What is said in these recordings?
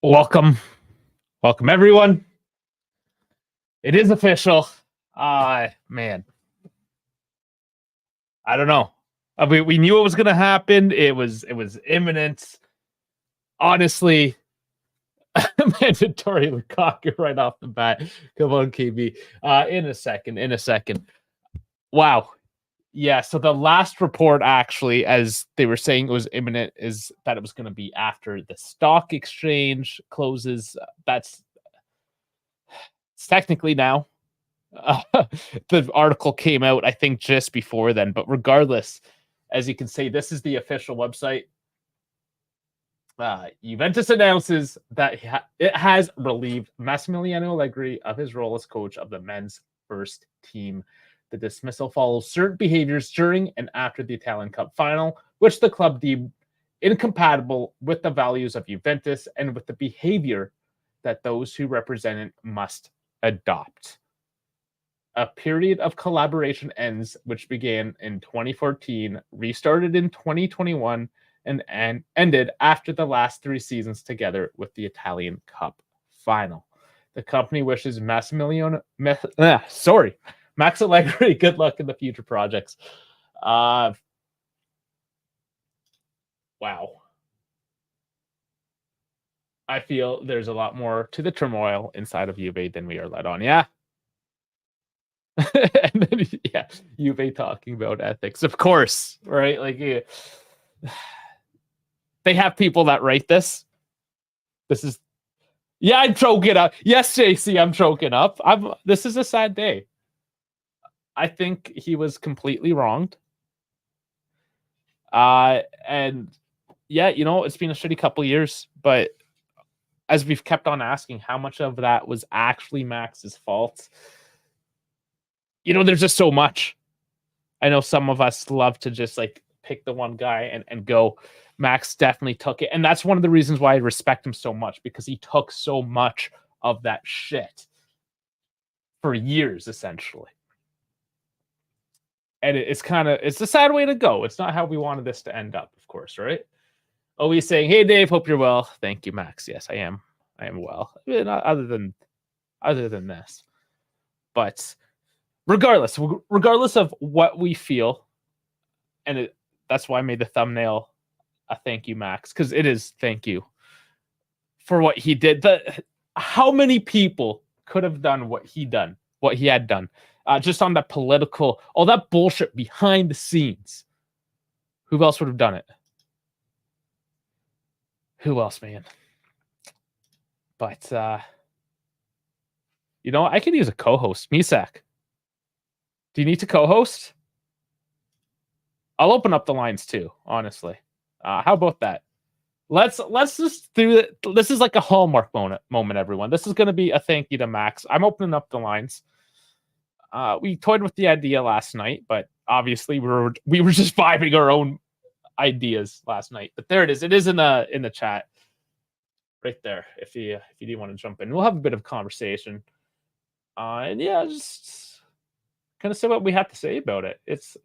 Welcome everyone. It is official. Man, I don't know. We knew it was going to happen. It was imminent. Honestly, mandatory Lukaku right off the bat. Come on, KB. In a second. Wow. Yeah, so the last report, actually, as they were saying it was imminent, is that it was going to be after the stock exchange closes. It's technically now. The article came out, I think, just before then. But regardless, as you can see, this is the official website. Juventus announces that it has relieved Massimiliano Allegri of his role as coach of the men's first team. The dismissal follows certain behaviors during and after the Italian Cup final, which the club deemed incompatible with the values of Juventus and with the behavior that those who represent it must adopt. A period of collaboration ends, which began in 2014, restarted in 2021, and ended after the last 3 seasons together with the Italian Cup final. The company wishes Max Allegri good luck in the future projects. Wow. I feel there's a lot more to the turmoil inside of Juve than we are let on. Yeah. And then, yeah, Juve talking about ethics, of course, right? Like, yeah. They have people that write this. This is, yeah, I'm choking up. Yes, JC, I'm choking up. This is a sad day. I think he was completely wronged. And yeah, it's been a shitty couple years, but as we've kept on asking, how much of that was actually Max's fault? There's just so much. I know some of us love to just like pick the one guy and go. Max definitely took it. And that's one of the reasons why I respect him so much, because he took so much of that shit for years, essentially. And it's a sad way to go. It's not how we wanted this to end up, of course, right? Always saying, "Hey, Dave, hope you're well." Thank you, Max. Yes, I am. I am well. Other than this. But regardless of what we feel, and that's why I made the thumbnail a thank you, Max, because it is thank you for what he did. How many people could have done what he had done, just on that political, all that bullshit behind the scenes? Who else would have done it? Who else, man? But I could use a co-host. Misak, do you need to co-host? I'll open up the lines too, honestly. How about that? Let's just do it. This is like a hallmark moment, everyone. This is going to be a thank you to Max. I'm opening up the lines. We toyed with the idea last night, but obviously we were just vibing our own ideas last night. But there it is. It is in the chat right there. If you do want to jump in, we'll have a bit of conversation. And yeah, just kind of say what we have to say about it. It's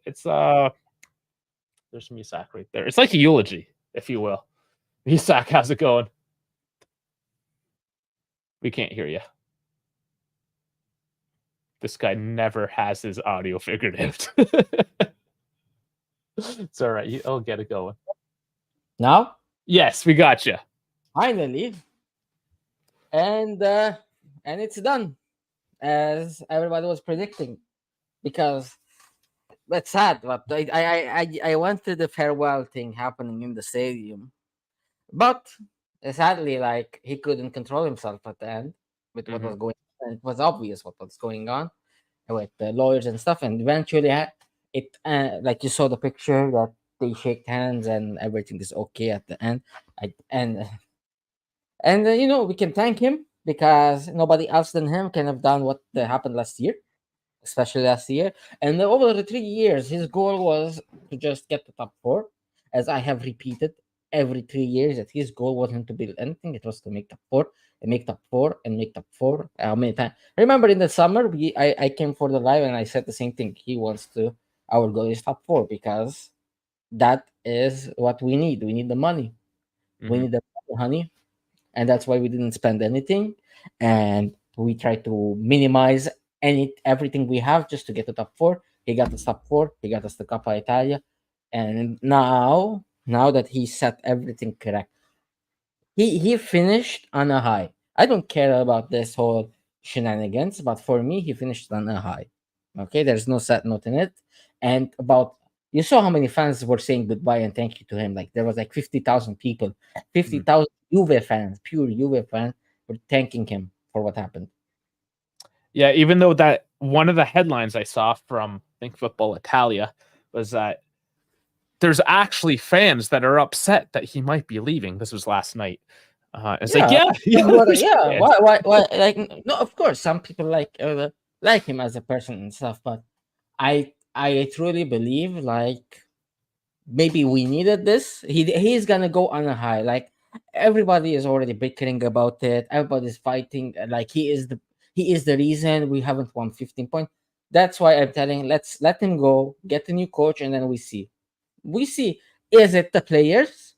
there's Misak right there. It's like a eulogy, if you will. Misak, how's it going? We can't hear you. This guy never has his audio figured out. It's all right. I'll get it going. Now? Yes, we got you. Finally. And it's done, as everybody was predicting. Because that's sad, but I wanted the farewell thing happening in the stadium. But sadly, like, he couldn't control himself at the end with what was going on. It was obvious what was going on with the lawyers and stuff. And eventually, like you saw the picture that they shake hands and everything is okay at the end. And we can thank him, because nobody else than him can have done what happened last year, especially last year. And over the 3 years, his goal was to just get the top 4, as I have repeated every 3 years that his goal wasn't to build anything; it was to make top four and make top four and make top four. How many times? Remember in the summer, I came for the live and I said the same thing. He wants to. Our goal is top four because that is what we need. We need the money. We Mhm. need the honey, and that's why we didn't spend anything, and we try to minimize everything we have just to get to top four. He got us top four. He got us the Coppa Italia, and now that he set everything correct, he finished on a high. I don't care about this whole shenanigans, but for me, he finished on a high. Okay, there's no sad note in it. And about you saw how many fans were saying goodbye and thank you to him. Like there was like 50,000 people, Mhm. 50,000 Juve fans, pure Juve fans, were thanking him for what happened. Yeah, even though that one of the headlines I saw from I think Football Italia was that there's actually fans that are upset that he might be leaving. This was last night. It's like, Yeah, yeah, yeah, there's yeah. fans. Why? Like, no, of course, some people like him as a person and stuff, but I truly believe like maybe we needed this. He's gonna go on a high. Like everybody is already bickering about it. Everybody's fighting. Like he is the reason we haven't won 15 points. That's why I'm telling let's let him go, get a new coach, and then we see. We see is it the players,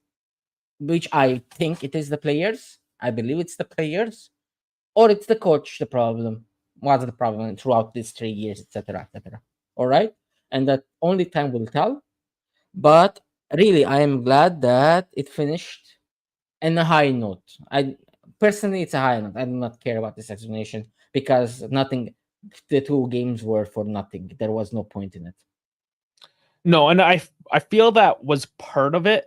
which I think it is the players. I believe it's the players, or it's the coach. The problem. What's the problem throughout these 3 years, etc., etc. All right, and that only time will tell, but really, I am glad that it finished in a high note. I personally, it's a high note. I do not care about this explanation because nothing. The two games were for nothing. There was no point in it. No, and I feel that was part of it.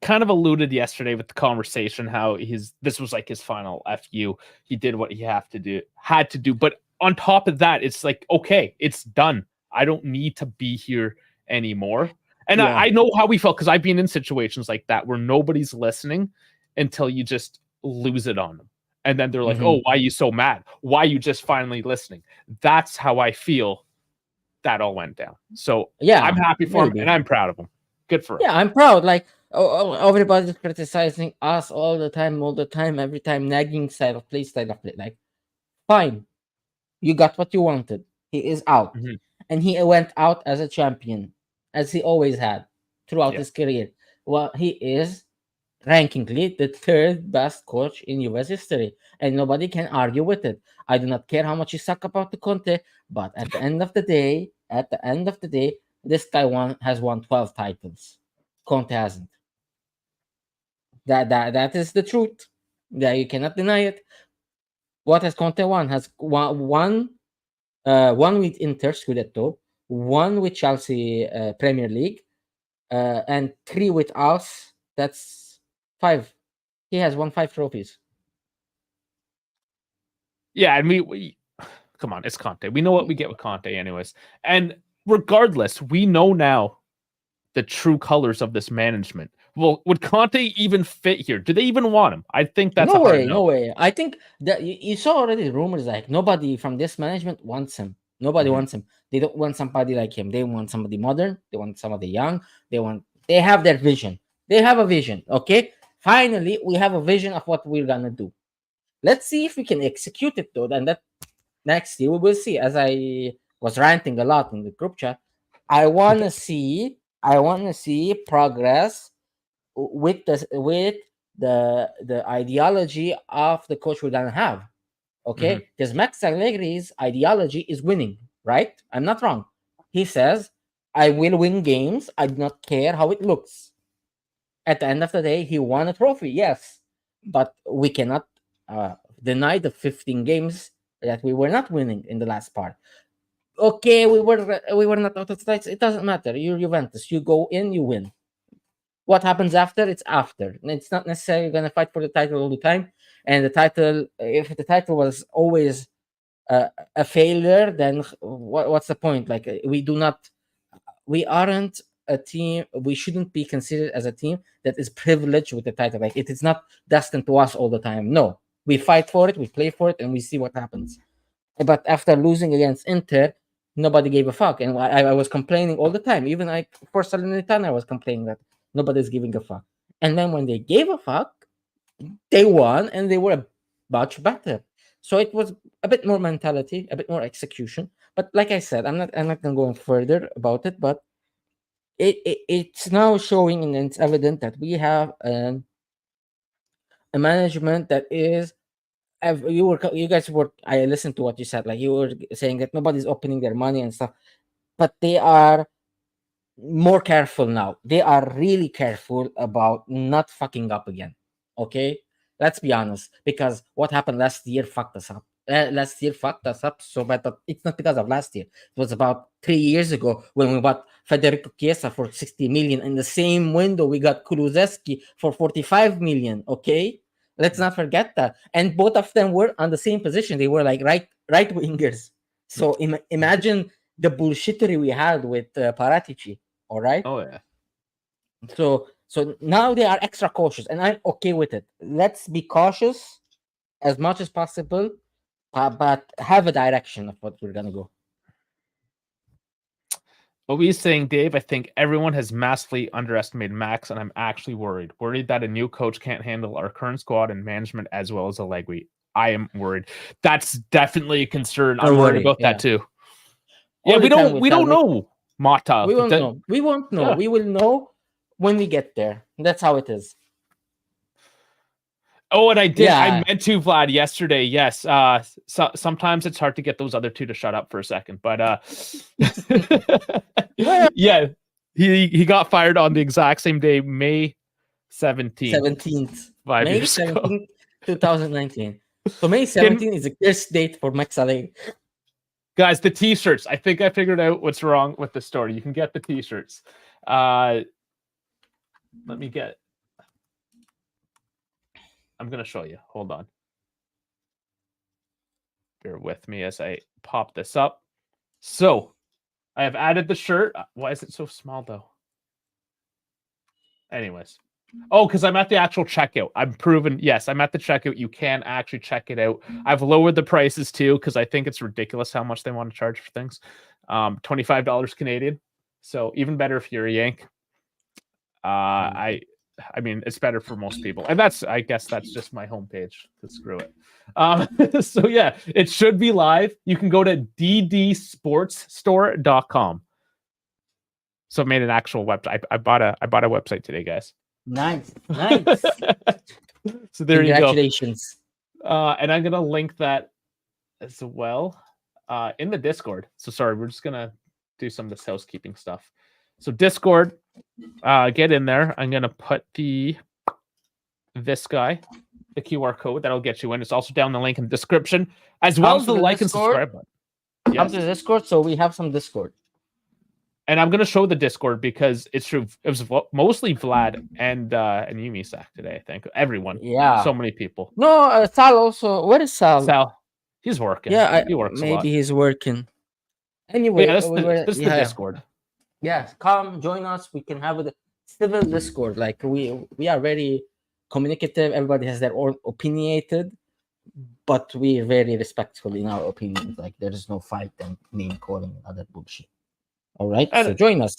Kind of alluded yesterday with the conversation how this was like his final fu. He did what he had to do, but on top of that, it's like okay, it's done. I don't need to be here anymore. And Yeah. I know how we felt because I've been in situations like that where nobody's listening until you just lose it on them, and then they're like, Hmm. "Oh, why are you so mad? Why are you just finally listening?" That's how I feel that all went down. So I'm Yeah. happy for him, and Maybe. I'm proud of him. Good for him. Yeah, I'm proud. Like everybody's criticizing us all the time, every time, nagging style of play. Like, fine, you got what you wanted. He is out, Mhm. and he went out as a champion, as he always had throughout Yeah. his career. Well, he is rankingly the third best coach in US history, and nobody can argue with it. I do not care how much you suck about the Conte, but at the end of the day, this guy has won 12 titles. Conte hasn't. That is the truth. That you cannot deny it. What has Conte won? Has one with Inter Scudetto, one with Chelsea Premier League, and three with us. That's five. He has won five trophies. Yeah, and we come on, it's Conte. We know what we get with Conte, anyways. And regardless, we know now the true colors of this management. Well, would Conte even fit here? Do they even want him? I think that's a No hard way, no. no way. I think that you saw already rumors like nobody from this management wants him. Nobody Mhm. wants him. They don't want somebody like him. They want somebody modern. They want somebody young. They have their vision. They have a vision. Okay. Finally, we have a vision of what we're gonna do. Let's see if we can execute it though. And that next year we will see. As I was ranting a lot in the group chat, I wanna see progress with the ideology of the coach we're gonna have. Mhm. Okay, because Max Allegri's ideology is winning, right? I'm not wrong. He says, "I will win games. I do not care how it looks." At the end of the day, he won a trophy, yes, but we cannot deny the 15 games that we were not winning in the last part. Okay, we were not out of sight. It doesn't matter. You're Juventus. You go in, you win. What happens after, it's after. And it's not necessarily going to fight for the title all the time. And the title, if the title was always a failure, then what's the point? Like we aren't a team. We shouldn't be considered as a team that is privileged with the title. Like it is not destined to us all the time. No, we fight for it, we play for it, and we see what happens. But after losing against Inter, nobody gave a fuck, and I was complaining all the time. Even for Salernitana, I was complaining that Nobody's giving a fuck. And then when they gave a fuck, they won and they were much better. So it was a bit more mentality, a bit more execution. But like I said, I'm not gonna go further about it, but it's now showing and it's evident that we have a management that is you guys were I listened to what you said, like you were saying that nobody's opening their money and stuff, but they are more careful now. They are really careful about not fucking up again. Okay, let's be honest, because what happened last year fucked us up. Last year fucked us up so bad, but it's not because of last year. It was about 3 years ago when we bought Federico Chiesa for 60 million. In the same window, we got Kulusevski for 45 million. Okay, let's not forget that. And both of them were on the same position. They were like right wingers. So imagine the bullshittery we had with Paratici. All right. Oh yeah. So now they are extra cautious, and I'm okay with it. Let's be cautious as much as possible, but have a direction of what we're gonna go. What were you saying, Dave? I think everyone has massively underestimated Max, and I'm actually worried. Worried that a new coach can't handle our current squad and management as well as Allegri. I am worried. That's definitely a concern. I'm worried about that too. Yeah, we don't know. Mata. We won't know. We won't know. Yeah. We will know when we get there. That's how it is. Oh, and I did. Yeah. I meant to, Vlad, yesterday. Yes. So, sometimes it's hard to get those other two to shut up for a second. But yeah, he got fired on the exact same day, May 17th. May 17th, 2019. So May 17th is a cursed date for Max Allegri. Guys, the t-shirts. I think I figured out what's wrong with the story. You can get the t-shirts. Let me get. I'm going to show you. Hold on. Bear with me as I pop this up. So, I have added the shirt. Why is it so small, though? Anyways. Oh, because I'm at the actual checkout. I'm proven. Yes, I'm at the checkout. You can actually check it out. I've lowered the prices too because I think it's ridiculous how much they want to charge for things. $25 Canadian. So even better if you're a Yank. I mean, it's better for most people, and I guess that's just my homepage. Screw it. So yeah, it should be live. You can go to danddsportshow.com. So I made an actual website. I bought a website today, guys. Nice. So there you go. Congratulations. And I'm gonna link that as well in the Discord. So sorry, we're just gonna do some of this housekeeping stuff. So Discord, get in there. I'm gonna put this guy, the QR code that'll get you in. It's also down the link in the description, as well as the like and subscribe button. Yes. Come to the Discord, so we have some Discord. And I'm gonna show the Discord because it's true. It was mostly Vlad and Yumisak today. I think everyone. Yeah. So many people. No, Sal also. Where is Sal? Sal, he's working. Yeah, he works. Maybe he's working. Anyway, yeah, this is the Discord. Yeah, come join us. We can have a civil Discord. Like we are very communicative. Everybody has their own opinionated, but we're very respectful in our opinions. Like there is no fight and name calling and other bullshit. All right, so join us.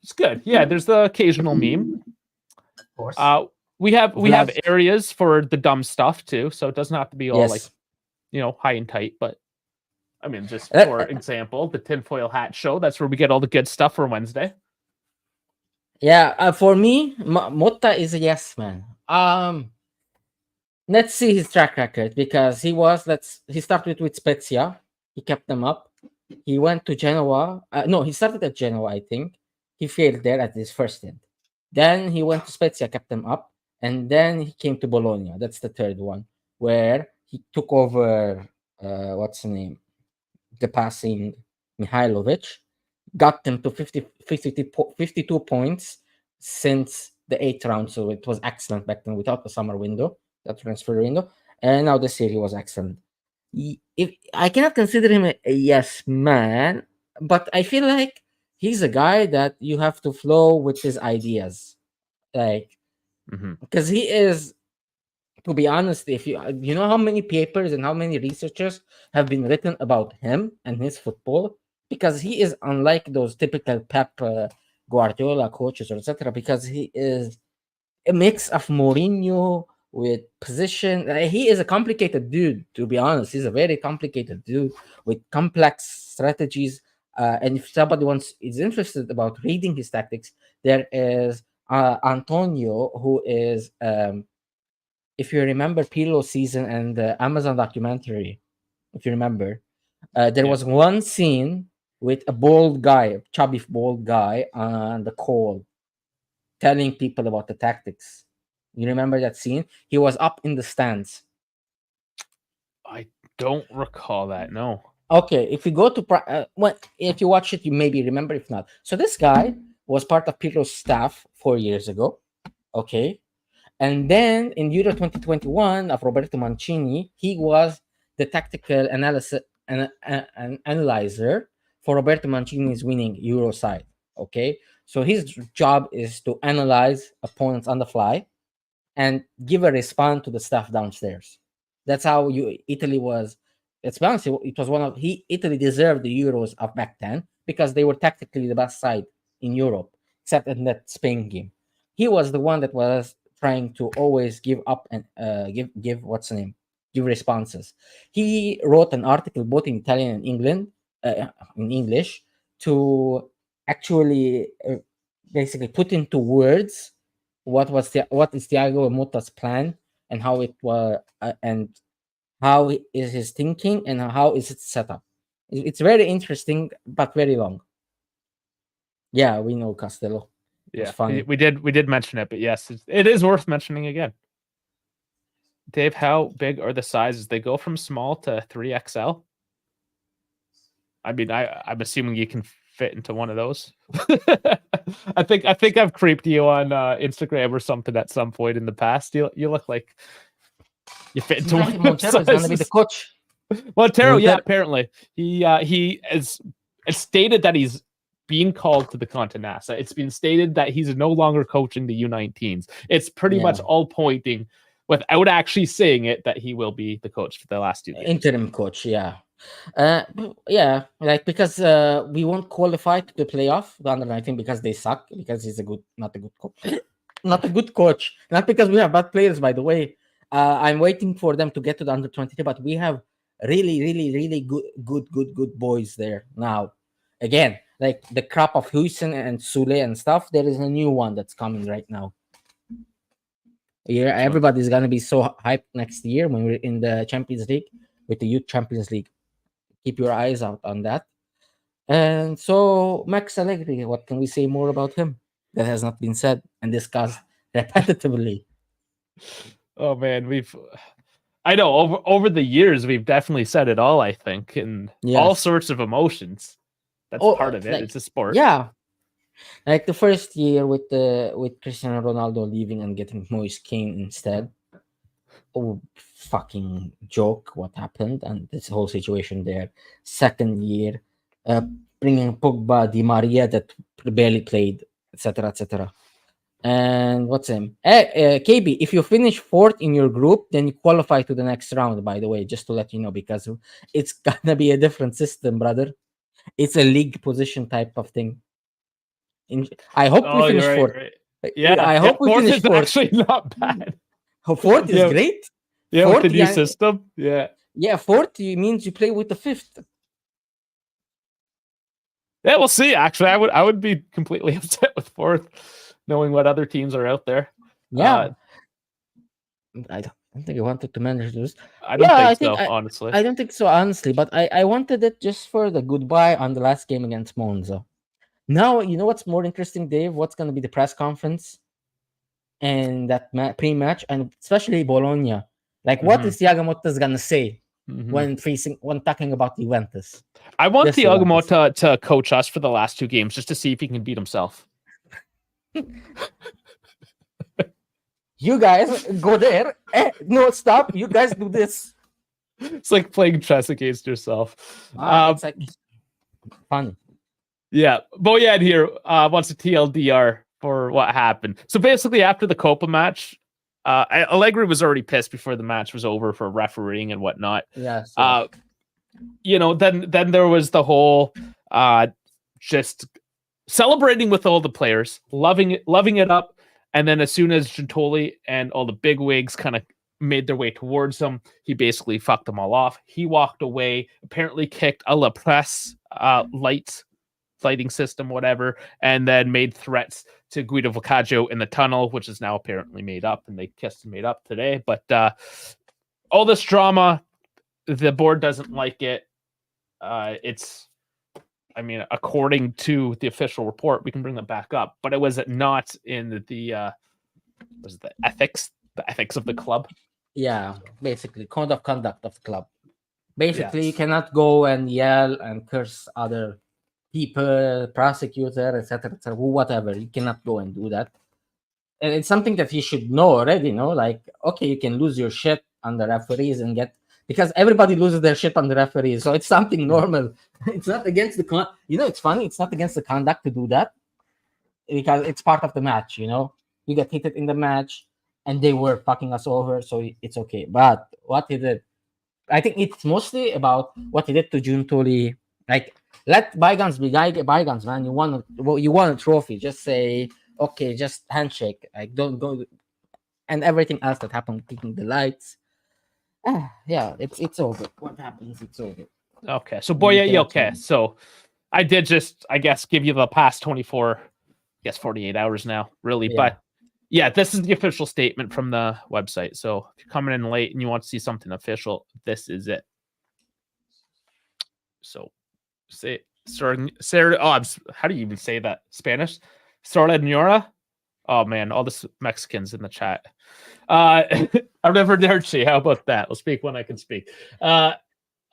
It's good. Yeah, there's the occasional meme. Of course. We have areas for the dumb stuff too, so it doesn't have to be all like, high and tight. But I mean, just for example, the tinfoil hat show. That's where we get all the good stuff for Wednesday. Yeah, for me, Motta is a yes man. Let's see his track record because he started with Spezia. He kept them up. He went to Genoa. No, he started at Genoa, I think. He failed there at his first stint. Then he went to Spezia, kept them up. And then he came to Bologna. That's the third one, where he took over, what's the name? The passing Mihailovic. Got them to 52 points since the 8th round. So it was excellent back then without the summer window, the transfer window. And now this year he was excellent. If I cannot consider him a yes man, but I feel like he's a guy that you have to flow with his ideas, like because he is. To be honest, if you know how many papers and how many researchers have been written about him and his football, because he is unlike those typical Pep Guardiola coaches or etc. because he is a mix of Mourinho with position. He is a complicated dude, to be honest. He's a very complicated dude with complex strategies. And if somebody is interested about reading his tactics, there is Antonio, who is, if you remember Pirlo season and the Amazon documentary, if you remember, there Yeah. was one scene with a bald guy, a chubby bald guy on the call telling people about the tactics. You remember that scene? He was up in the stands. I don't recall that. No. Okay, if you go to if you watch it, you maybe remember. If not, so this guy was part of Pirlo's staff 4 years ago. Okay, and then in Euro 2021 of Roberto Mancini, he was the tactical analysis and an analyzer for Roberto Mancini's winning Euro side. Okay, so his job is to analyze opponents on the fly and give a response to the stuff downstairs. That's how Italy was. Let's be honest, it was Italy deserved the Euros of back then because they were tactically the best side in Europe, except in that Spain game. He was the one that was trying to always give up and give what's the name, give responses. He wrote an article both in Italian and in English to actually basically put into words what is Thiago Motta's plan and how it was and how is his thinking and how is it set up. It's very interesting but very long. Yeah, we know Castello. It was Yeah, funny. we did mention it, but yes, it is worth mentioning again. Dave, how big are the sizes? They go from small to 3XL. I mean, I'm assuming you can fit into one of those. I think I've creeped you on Instagram or something at some point in the past. You look like you fit into one of Montero is going to be the coach. Montero, yeah, apparently he is. It's stated that he's being called to the Continassa. It's been stated that he's no longer coaching the U19s. It's pretty much all pointing, without actually saying it, that he will be the coach for the last 2 games. Interim coach, yeah. Yeah, like because we won't qualify to the playoff, the under 19, because they suck, because he's not a good coach. Not a good coach. Not because we have bad players, by the way. I'm waiting for them to get to the under 23, but we have really good boys there now. Again, like the crop of Huijsen and Sule and stuff, there is a new one that's coming right now. Yeah, everybody's gonna be so hyped next year when we're in the Champions League with the Youth Champions League. Keep your eyes out on that. And so Max Allegri, what can we say more about him that has not been said and discussed repetitively? Oh man, I know over the years we've definitely said it all, I think, and all sorts of emotions. That's part of it. Like, it's a sport. Yeah. Like the first year with Cristiano Ronaldo leaving and getting Moise Kean instead. Oh, fucking joke what happened and this whole situation there. Second year, bringing Pogba, Di Maria that barely played, etc. And what's him? KB, if you finish fourth in your group, then you qualify to the next round, by the way, just to let you know, because it's gonna be a different system, brother. It's a league position type of thing. I hope we finish fourth. Right. Yeah, I hope we finish fourth. Actually not bad. Fourth is great. Yeah, fourth, with the new system. Yeah, fourth means you play with the fifth. Yeah, we'll see. Actually, I would be completely upset with fourth, knowing what other teams are out there. Yeah, I don't think I wanted to manage this. I don't think so, honestly. I don't think so, honestly. But I wanted it just for the goodbye on the last game against Monza. Now, you know what's more interesting, Dave? What's going to be the press conference and that pre-match, and especially Bologna. Like, what is Thiago Motta's going to say when talking about Juventus? I want Thiago Motta to coach us for the last 2 games just to see if he can beat himself. You guys go there. No, stop. You guys do this. It's like playing chess against yourself. It's like fun. Yeah. Boyan here wants a TLDR for what happened. So basically, after the Copa match, Allegri was already pissed before the match was over for refereeing and whatnot. Yeah. Then there was the whole just celebrating with all the players, loving it up. And then as soon as Gintoli and all the big wigs kind of made their way towards him, he basically fucked them all off. He walked away, apparently kicked a La Presse lighting system, whatever, and then made threats to Guido Voccaggio in the tunnel, which is now apparently made up, and they kissed and made up today. But all this drama, the board doesn't like it. According to the official report, we can bring that back up, but it was not in the ethics of the club. Yeah, basically code of conduct of the club. Basically, you cannot go and yell and curse other people, prosecutor, etc., whatever. You cannot go and do that. And it's something that you should know already. Like, okay, you can lose your shit on the referees and because everybody loses their shit on the referees, so it's something normal. It's not against the it's funny. It's not against the conduct to do that because it's part of the match. You get heated in the match, and they were fucking us over, so it's okay. But what he did, I think it's mostly about what he did to Giuntoli. Like, let bygones be bygones, man. You won a trophy. Just say, okay, just handshake. Like, don't go, and everything else that happened, kicking the lights. Yeah, it's over. What happens? It's over. Okay, so okay. So I did just, I guess, give you the past 48 hours now, really. Yeah. But yeah, this is the official statement from the website. So if you're coming in late and you want to see something official, this is it. So say, Sarah, how do you even say that? Spanish? Señora? Oh man, all the Mexicans in the chat. I've never heard she. How about that? I'll speak when I can speak.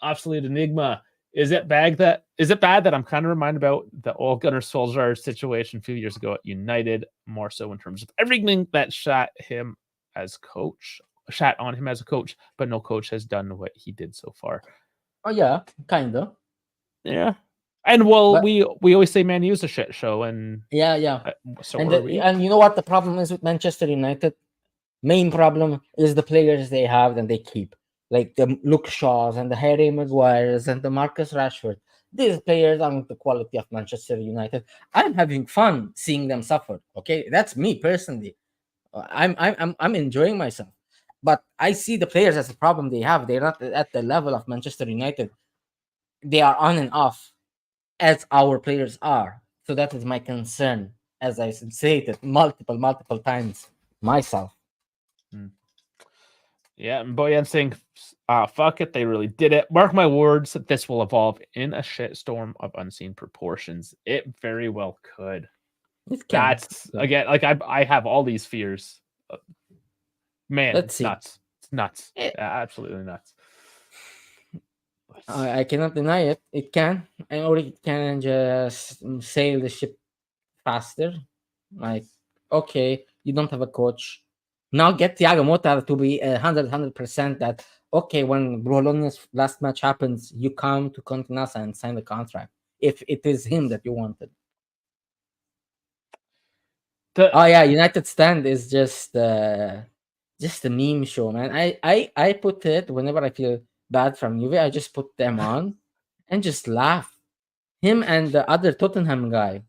Obsolete Enigma. Is it bad that I'm kind of reminded about the old Gunnar Solskjaer situation a few years ago at United, more so in terms of everything that shot on him as a coach, but no coach has done what he did so far. Oh yeah, kind of. Yeah. And well, we always say Man U's a shit show, and yeah. So and you know what the problem is with Manchester United? Main problem is the players they have and they keep, like the Luke Shaws and the Harry Maguires and the Marcus Rashford. These players aren't the quality of Manchester United. I'm having fun seeing them suffer. Okay, that's me personally. I'm enjoying myself, but I see the players as the problem they have. They're not at the level of Manchester United. They are on and off, as our players are. So that is my concern, as I stated multiple times myself. Yeah, and Boyan saying, fuck it, they really did it. Mark my words that this will evolve in a shitstorm of unseen proportions. It very well could. That's again, like I have all these fears. Man, it's nuts. It's nuts. Absolutely nuts. I cannot deny it. It can, or it can just sail the ship faster. Like, okay, you don't have a coach. Now get Thiago Motta to be 100% that, okay, when Bologna's last match happens, you come to Continasa and sign the contract. If it is him that you wanted. United Stand is just a meme show, man. I put it whenever I feel bad from Juve. I just put them on and just laugh. Him and the other Tottenham guy,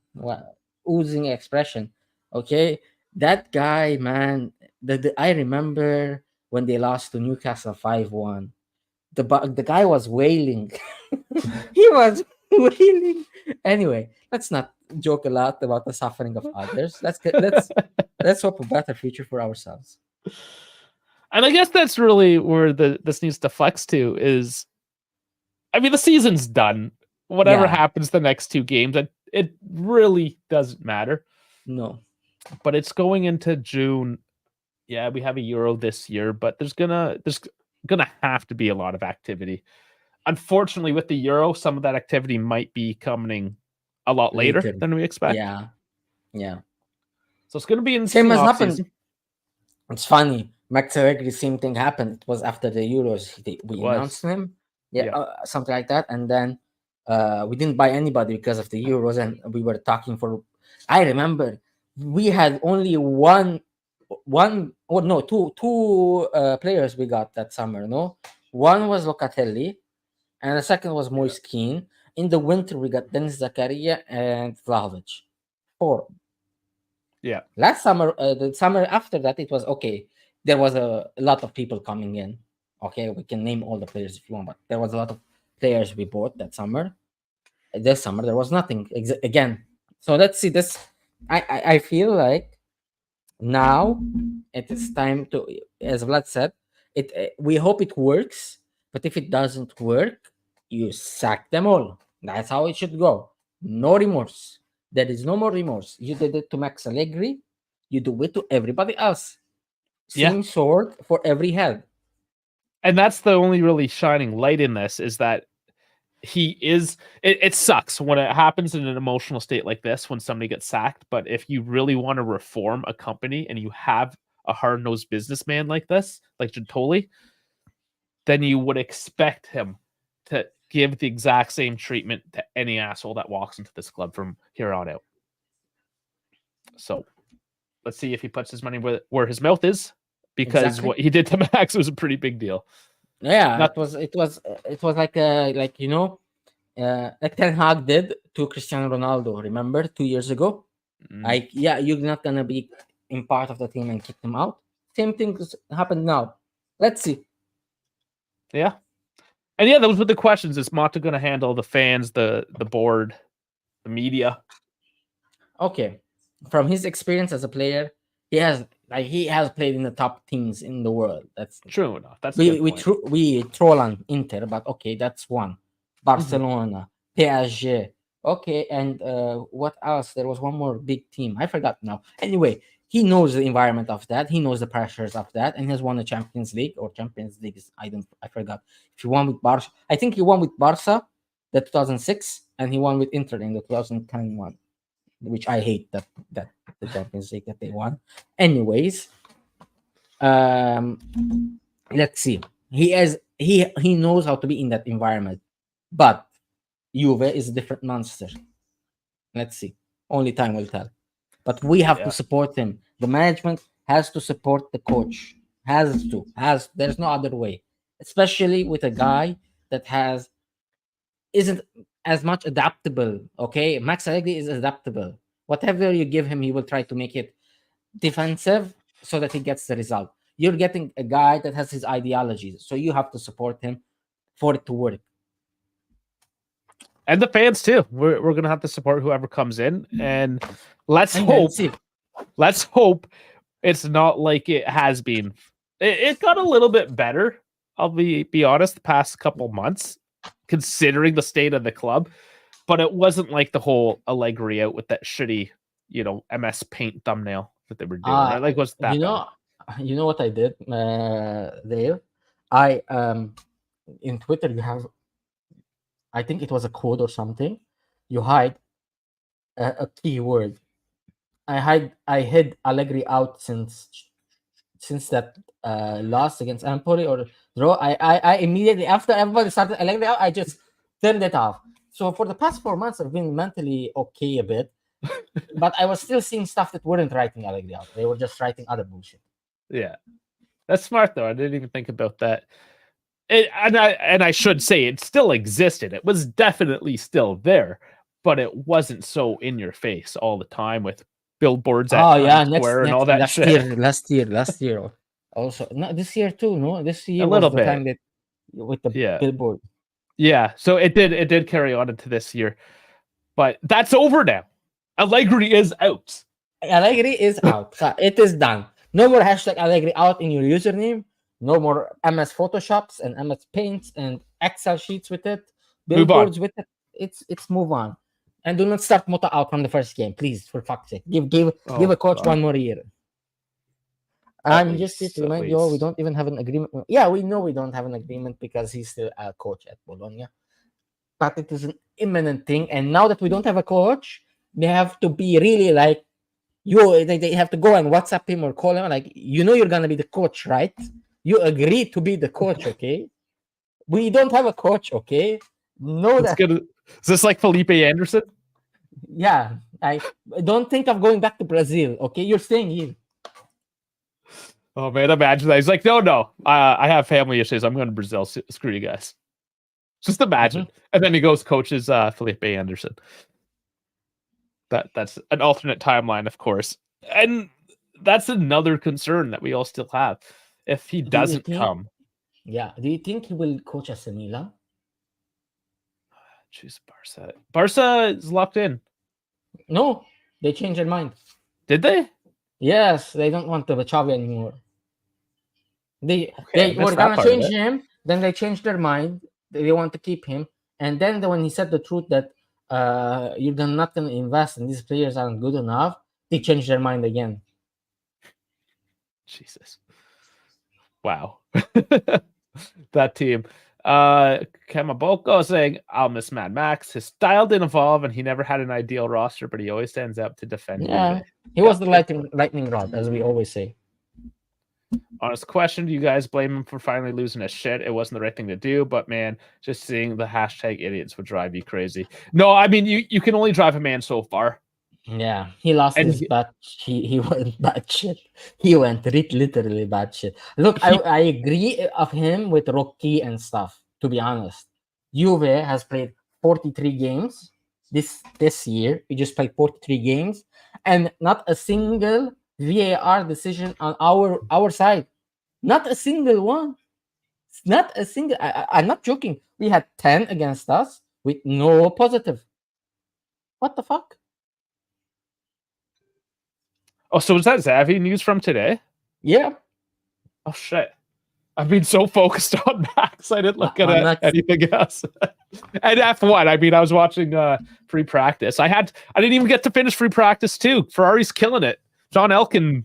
oozing expression. Okay, that guy, man. I remember when they lost to Newcastle 5-1. The guy was wailing. He was wailing. Anyway, let's not joke a lot about the suffering of others. Let's hope a better future for ourselves. And I guess that's really where this needs to flex to is, I mean, the season's done. Whatever happens the next two games, it really doesn't matter. No. But it's going into June. Yeah, we have a Euro this year, but there's gonna have to be a lot of activity. Unfortunately, with the Euro, some of that activity might be coming a lot later than we expect. Yeah. So it's gonna be in same as happened. It's funny. Max Allegri, same thing happened. It was after the Euros. We announced him. Something like that, and then we didn't buy anybody because of the Euros, and we were talking for. I remember we had only two players we got that summer. No, one was Locatelli, and the second was Moise Kean. In the winter, we got Denis Zakaria and Vlahovic. 4. Yeah. Last summer, the summer after that, it was okay. There was a lot of people coming in. Okay, we can name all the players if you want, but there was a lot of players we bought that summer. This summer there was nothing again. So let's see this. I feel like now it is time to, as Vlad said, it. We hope it works, but if it doesn't work, you sack them all. That's how it should go. No remorse. There is no more remorse. You did it to Max Allegri. You do it to everybody else. Same sword for every head. And that's the only really shining light in this, is that he is, it sucks when it happens in an emotional state like this, when somebody gets sacked. But if you really want to reform a company and you have a hard-nosed businessman like this, like Gentoli, then you would expect him to give the exact same treatment to any asshole that walks into this club from here on out. So let's see if he puts his money where his mouth is, because what he did to Max was a pretty big deal. Yeah, it was like like Ten Hag did to Cristiano Ronaldo. Remember 2 years ago? Like, yeah, you're not gonna be in part of the team and kick them out. Same thing happened now. Let's see. Yeah, and yeah, those were the questions. Is Mata going to handle the fans, the board, the media? Okay, from his experience as a player, he has played in the top teams in the world. That's true enough. That's we troll on Inter, but okay, that's one. Barcelona, PSG. Okay, and what else? There was one more big team. I forgot now. Anyway, he knows the environment of that. He knows the pressures of that, and he has won the Champions League or Champions League. I forgot. If he won with Barca, I think he won with Barca, the 2006, and he won with Inter in the 2010 one, which I hate that the Champions League that they won. Anyways, let's see. He knows how to be in that environment, but Juve is a different monster. Let's see. Only time will tell. But we have to support him. The management has to support the coach. There's no other way. Especially with a guy that isn't as much adaptable. Okay, Max Allegri is adaptable. Whatever you give him, he will try to make it defensive so that he gets the result. You're getting a guy that has his ideologies, so you have to support him for it to work. And the fans too. We're gonna have to support whoever comes in, and let's hope it's not like it has been. It got a little bit better. I'll be honest, the past couple months, considering the state of the club, but it wasn't like the whole Allegri out with that shitty, MS Paint thumbnail that they were doing. Right? Like, what's that? You know what I did, Dave? I in Twitter you have, I think it was a code or something. You hide a keyword. I hid Allegri out since that loss against Empoli or draw. I immediately, after everybody started Allegri out, I just turned it off. So for the past 4 months, I've been mentally okay a bit, but I was still seeing stuff that weren't writing Allegri out. They were just writing other bullshit. Yeah, that's smart though. I didn't even think about that. And I should say it still existed. It was definitely still there, but it wasn't so in your face all the time with billboards at Times Square and all that shit. Last year. Also, no, this year too. No, this year a little was the bit time that with the billboard. Yeah, so it did carry on into this year, but that's over now. Allegri is out. Allegri is out. It is done. No more hashtag Allegri out in your username. No more MS Photoshops and MS Paints and Excel sheets with it. Billboards with it. It's move on. And do not start Mota out from the first game, please, for fuck's sake. Give a coach one more year. I'm just to remind you all, we don't even have an agreement. Yeah, we know we don't have an agreement because he's still a coach at Bologna. But it is an imminent thing. And now that we don't have a coach, they have to be really like, they have to go and WhatsApp him or call him. Like, you're going to be the coach, right? You agree to be the coach, okay? We don't have a coach, okay? Is this like Felipe Anderson? Yeah. I don't think of going back to Brazil, okay? You're staying here. Oh, man, imagine that. He's like, no. I have family issues. I'm going to Brazil. Screw you guys. Just imagine. And then he goes coaches Felipe Anderson. That's an alternate timeline, of course. And that's another concern that we all still have. If he Do you doesn't think? come, Yeah. Do you think he will coach AC Milan? choose Barca. Barca is locked in. No, they changed their mind. Did they? Yes, they don't want the Xavi anymore. Okay, I They were missed that gonna part of change it. him, then they changed their mind. They want to keep him, and then when he said the truth that you're not gonna invest and these players aren't good enough, they changed their mind again. Jesus. Wow. That team. Kamaboko saying, I'll miss Mad Max. His style didn't evolve and he never had an ideal roster, but he always stands up to defend Yeah, Juve. he was the lightning rod, as we always say. Honest question, do you guys blame him for finally losing his shit? It wasn't the right thing to do, but man, just seeing the hashtag idiots would drive you crazy. No, I mean, you can only drive a man so far. Yeah, he lost And his bad. He went bad shit. He went literally bad shit. Look, I agree of him with Rocky and stuff. To be honest, Juve has played 43 games this year. We just played 43 games, and not a single VAR decision on our side. Not a single one. Not a single. I'm not joking. We had 10 against us with no positive. What the fuck? Oh, so was that Xavi news from today? Yeah. Oh shit. I've been so focused on Max, I didn't look at anything else. And F1, I mean, I was watching free practice. I didn't even get to finish free practice too. Ferrari's killing it. John Elkin,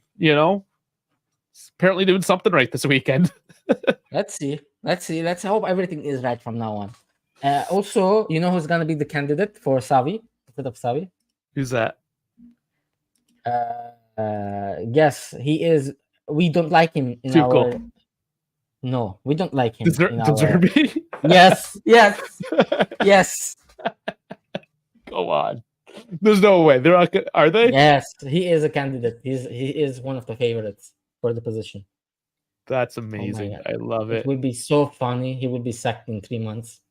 apparently doing something right this weekend. Let's see. Let's hope everything is right from now on. Also, you know who's gonna be the candidate for Xavi instead of Xavi? Who's that? Yes, he is. We don't like him in Tuchel. our. No, we don't like him. Deserby? Yes. Yes. Go on. There's no way. They're not. Are they? Yes, he is a candidate. He is one of the favorites for the position. That's amazing. I love it. It would be so funny. He would be sacked in 3 months.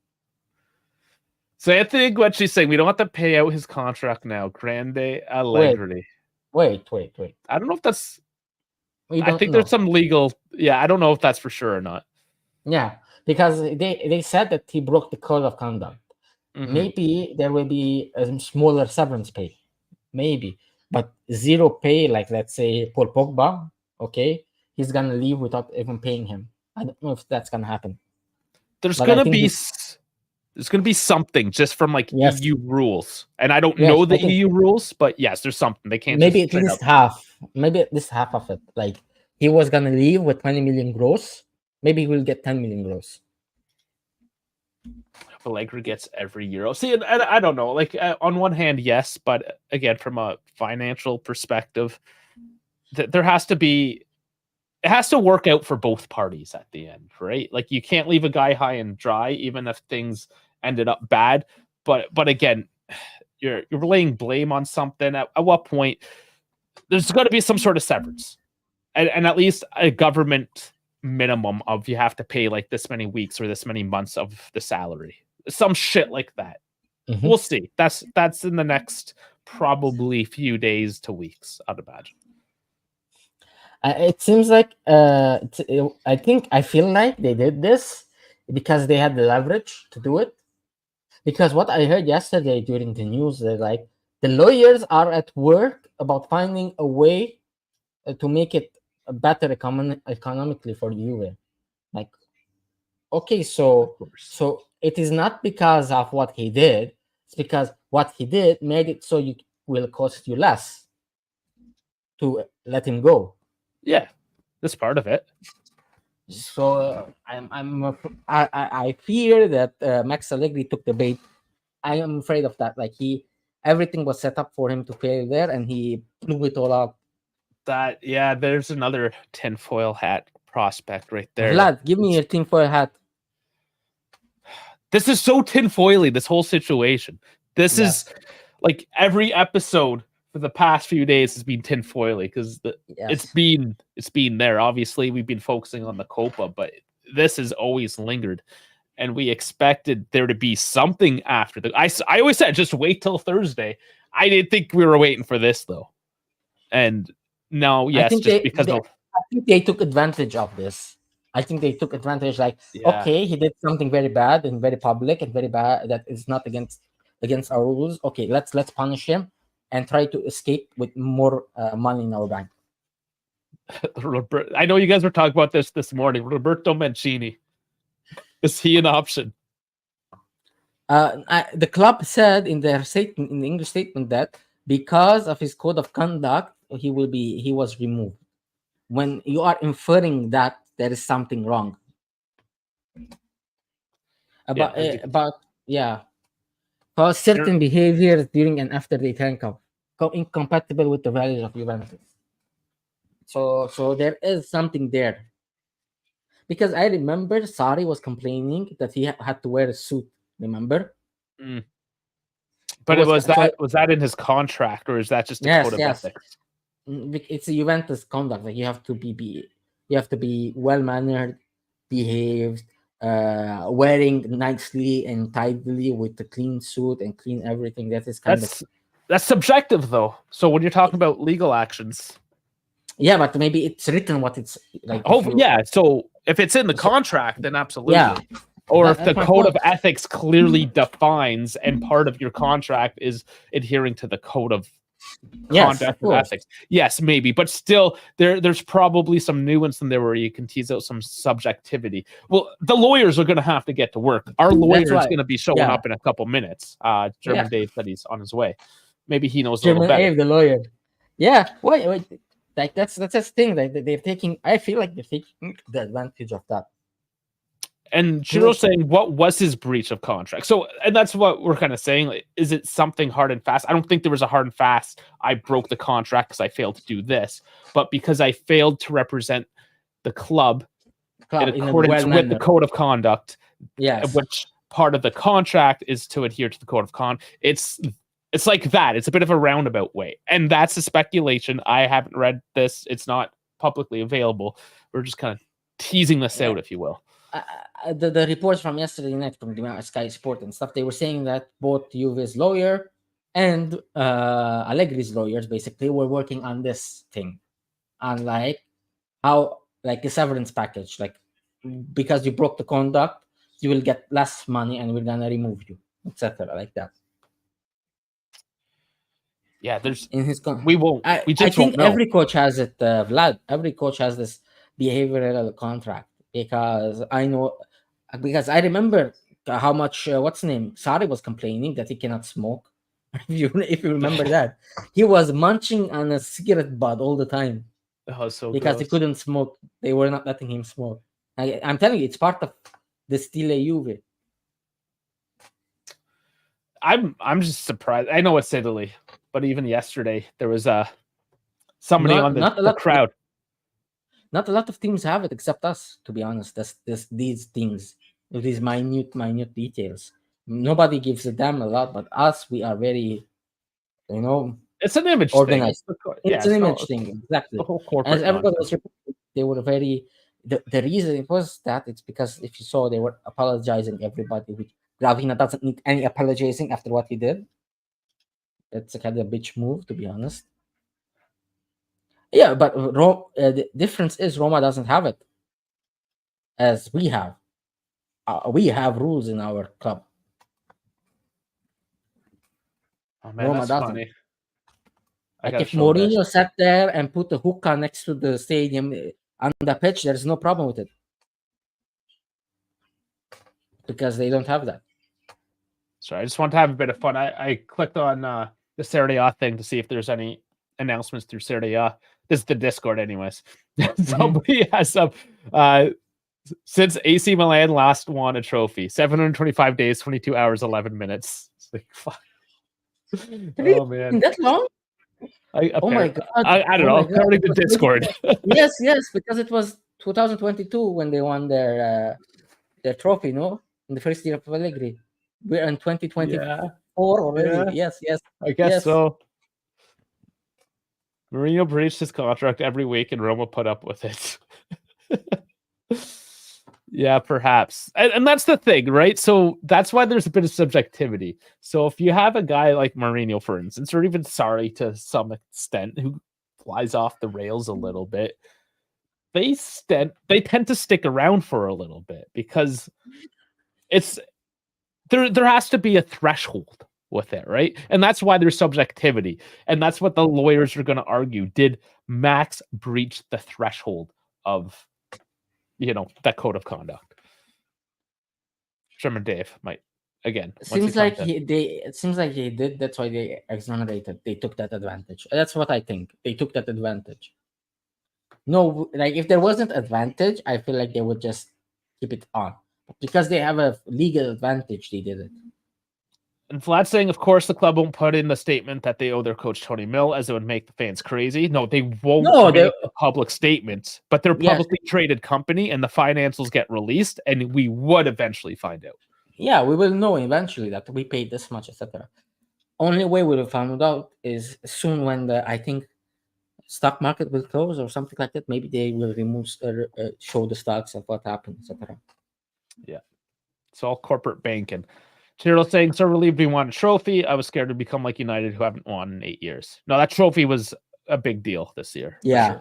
So Anthony Gucci's saying we don't have to pay out his contract now. Grande Allegri. Wait. I don't know if that's. I think there's some legal. Yeah, I don't know if that's for sure or not. Yeah, because they said that he broke the code of conduct. Mm-hmm. Maybe there will be a smaller severance pay, maybe, but zero pay. Like let's say Paul Pogba, okay, he's gonna leave without even paying him. I don't know if that's gonna happen. There's gonna be something just from like EU rules, and I don't know the EU rules, but yes, there's something they can't. Maybe at least half. Maybe at least half of it. Like he was gonna leave with 20 million gross. Maybe he will get 10 million gross. Allegri gets every euro. See, and I don't know. Like on one hand, yes, but again, from a financial perspective, there has to be. It has to work out for both parties at the end, right? Like you can't leave a guy high and dry, even if things ended up bad. But again, you're laying blame on something. At what point? There's got to be some sort of severance, and at least a government minimum of you have to pay like this many weeks or this many months of the salary, some shit like that. Mm-hmm. We'll see. That's in the next probably few days to weeks, I'd imagine. It seems like I feel like they did this because they had the leverage to do it. Because what I heard yesterday during the news, they're like the lawyers are at work about finding a way to make it better economically for Juve. Like, okay, so it is not because of what he did; it's because what he did made it so you will cost you less to let him go. Yeah, that's part of it. So I fear that Max Allegri took the bait. I am afraid of that. Like everything was set up for him to fail there, and he blew it all out. There's another tinfoil hat prospect right there. Vlad, give me your tinfoil hat. This is so tinfoily, this whole situation. This is like every episode for the past few days has been tinfoily because it's been there. Obviously, we've been focusing on the Copa, but this has always lingered. and we expected there to be something after the. I always said just wait till Thursday. I didn't think we were waiting for this though, and no, yes, just because of. I think they took advantage of this. I think they took advantage. Like, Yeah. okay, he did something very bad and very public and very bad that is not against our rules. Okay, let's punish him and try to escape with more money in our bank. I know you guys were talking about this morning. Roberto Mancini, is he an option? The club said in their statement, in the English statement, that because of his code of conduct, he was removed. When you are inferring that there is something wrong about for certain behaviors during and after the Italian Cup, incompatible with the values of Juventus. So there is something there, because I remember Sarri was complaining that he had to wear a suit. Remember? But was that in his contract, or is that just a code of ethics? It's a Juventus conduct. Like you have to be well mannered, behaved, wearing nicely and tidily with a clean suit and clean everything. That is that's subjective though. So when you're talking about legal actions, yeah, but maybe it's written what it's like. So if it's in the contract, then absolutely. Yeah. Or if the code of ethics clearly defines and part of your contract is adhering to the code of conduct and ethics. Yes, maybe. But still, there's probably some nuance in there where you can tease out some subjectivity. Well, the lawyers are going to have to get to work. Our lawyer is going to be showing up in a couple minutes. German Dave said he's on his way. Maybe he knows a little better. Dave, the lawyer. Yeah, wait. Like that's the thing. Like they're taking. I feel like they're taking the advantage of that. And Chiro's saying, what was his breach of contract? So, and that's what we're kind of saying. Like, is it something hard and fast? I don't think there was a hard and fast, I broke the contract because I failed to do this. But because I failed to represent the club in accordance with the code of conduct, which part of the contract is to adhere to the code of conduct. It's like that. It's a bit of a roundabout way. And that's a speculation. I haven't read this. It's not publicly available. We're just kind of teasing this out, if you will. The reports from yesterday night from the Sky Sport and stuff, they were saying that both Juve's lawyer and Allegri's lawyers basically were working on this thing, on like how like a severance package, like because you broke the conduct, you will get less money and we're gonna remove you, etc. Like that. Yeah, there's in his we won't. I think every coach has it, Vlad. Every coach has this behavioral contract. Because I remember how much what's his name Sarri was complaining that he cannot smoke. if you remember that, he was munching on a cigarette butt all the time because gross. He couldn't smoke. They were not letting him smoke. I'm telling you, it's part of the stile Juve. I'm just surprised. I know it's Italy, but even yesterday there was somebody on the crowd. Not a lot of teams have it except us, to be honest. These things, these minute details. Nobody gives a damn a lot, but us, we are very, it's an image organized. Thing. It's an image thing, exactly. The whole corporate. As everybody was reporting, they were very. The reason it was that it's because if you saw, they were apologizing everybody. Which Gravina doesn't need any apologizing after what he did. It's a kind of bitch move, to be honest. Yeah, but the difference is Roma doesn't have it as we have. We have rules in our club. Oh man, Roma doesn't. Funny. Like if Mourinho sat there and put a hookah next to the stadium on the pitch, there's no problem with it. Because they don't have that. Sorry, I just want to have a bit of fun. I clicked on the Serie A thing to see if there's any announcements through Serie A. This is the Discord, anyways. Somebody has some. Since AC Milan last won a trophy, 725 days, 22 hours, 11 minutes. It's like, fuck. Oh man, that long? Oh my god! I don't know. According to Discord. yes, because it was 2022 when they won their trophy. No, in the first year of Allegri. We're in 2024 already. Yeah. Yes. I guess so. Mourinho breached his contract every week, and Roma put up with it. Yeah, perhaps. And that's the thing, right? So that's why there's a bit of subjectivity. So if you have a guy like Mourinho, for instance, or even Sarri to some extent, who flies off the rails a little bit, they tend to stick around for a little bit because it's there has to be a threshold with it, right? And that's why there's subjectivity. And that's what the lawyers are going to argue. Did Max breach the threshold of that code of conduct? Sherman Dave might again. Seems like it seems like he did. That's why they exonerated. They took that advantage. That's what I think. They took that advantage. No, like if there wasn't advantage, I feel like they would just keep it on. But because they have a legal advantage, they did it. And Vlad saying, of course, the club won't put in the statement that they owe their coach Tony Mill, as it would make the fans crazy. No, they won't make a public statement, but they're a publicly traded company, and the financials get released, and we would eventually find out. Yeah, we will know eventually that we paid this much, etc. Only way we will find out is soon when I think stock market will close or something like that. Maybe they will show the stocks of what happened, etc. Yeah, it's all corporate banking. Cyril saying, so relieved we won a trophy. I was scared to become like United, who haven't won in 8 years. No, that trophy was a big deal this year. Yeah.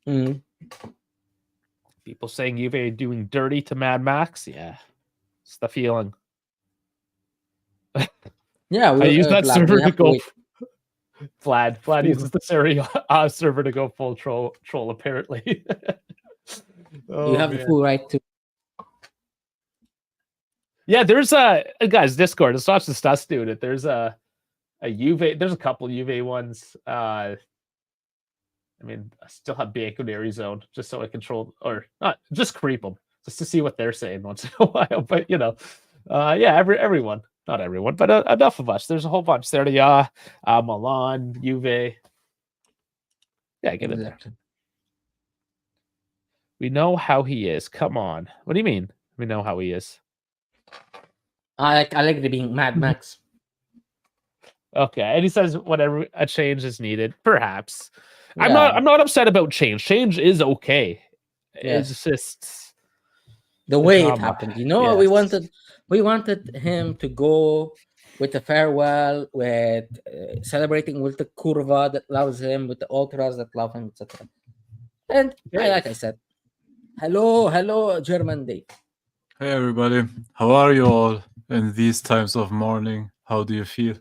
For sure. Mm-hmm. People saying Juve doing dirty to Mad Max. Yeah, it's the feeling. Yeah, I use that server to go. Vlad uses the server to go full troll. Apparently, you have the full right to. Yeah, there's guys Discord. It's not just us doing it. There's a Juve. There's a couple Juve ones. I mean, I still have Bianconeri zone just so I control or not just creep them just to see what they're saying once in a while. But yeah, everyone, not everyone, but enough of us. There's a whole bunch. There they are. Milan, Juve. Yeah, get in there. We know how he is. Come on. What do you mean? We know how he is. I like Allegri being Mad Max. Okay, and he says whatever a change is needed, perhaps. Yeah. I'm not upset about change. Change is okay. Yes. It's just the way it happened. Yes. we wanted him to go with a farewell, with celebrating with the curva that loves him, with the ultras that love him, etc. And like I said, hello, German Dave. Hey everybody, how are you all in these times of mourning? How do you feel?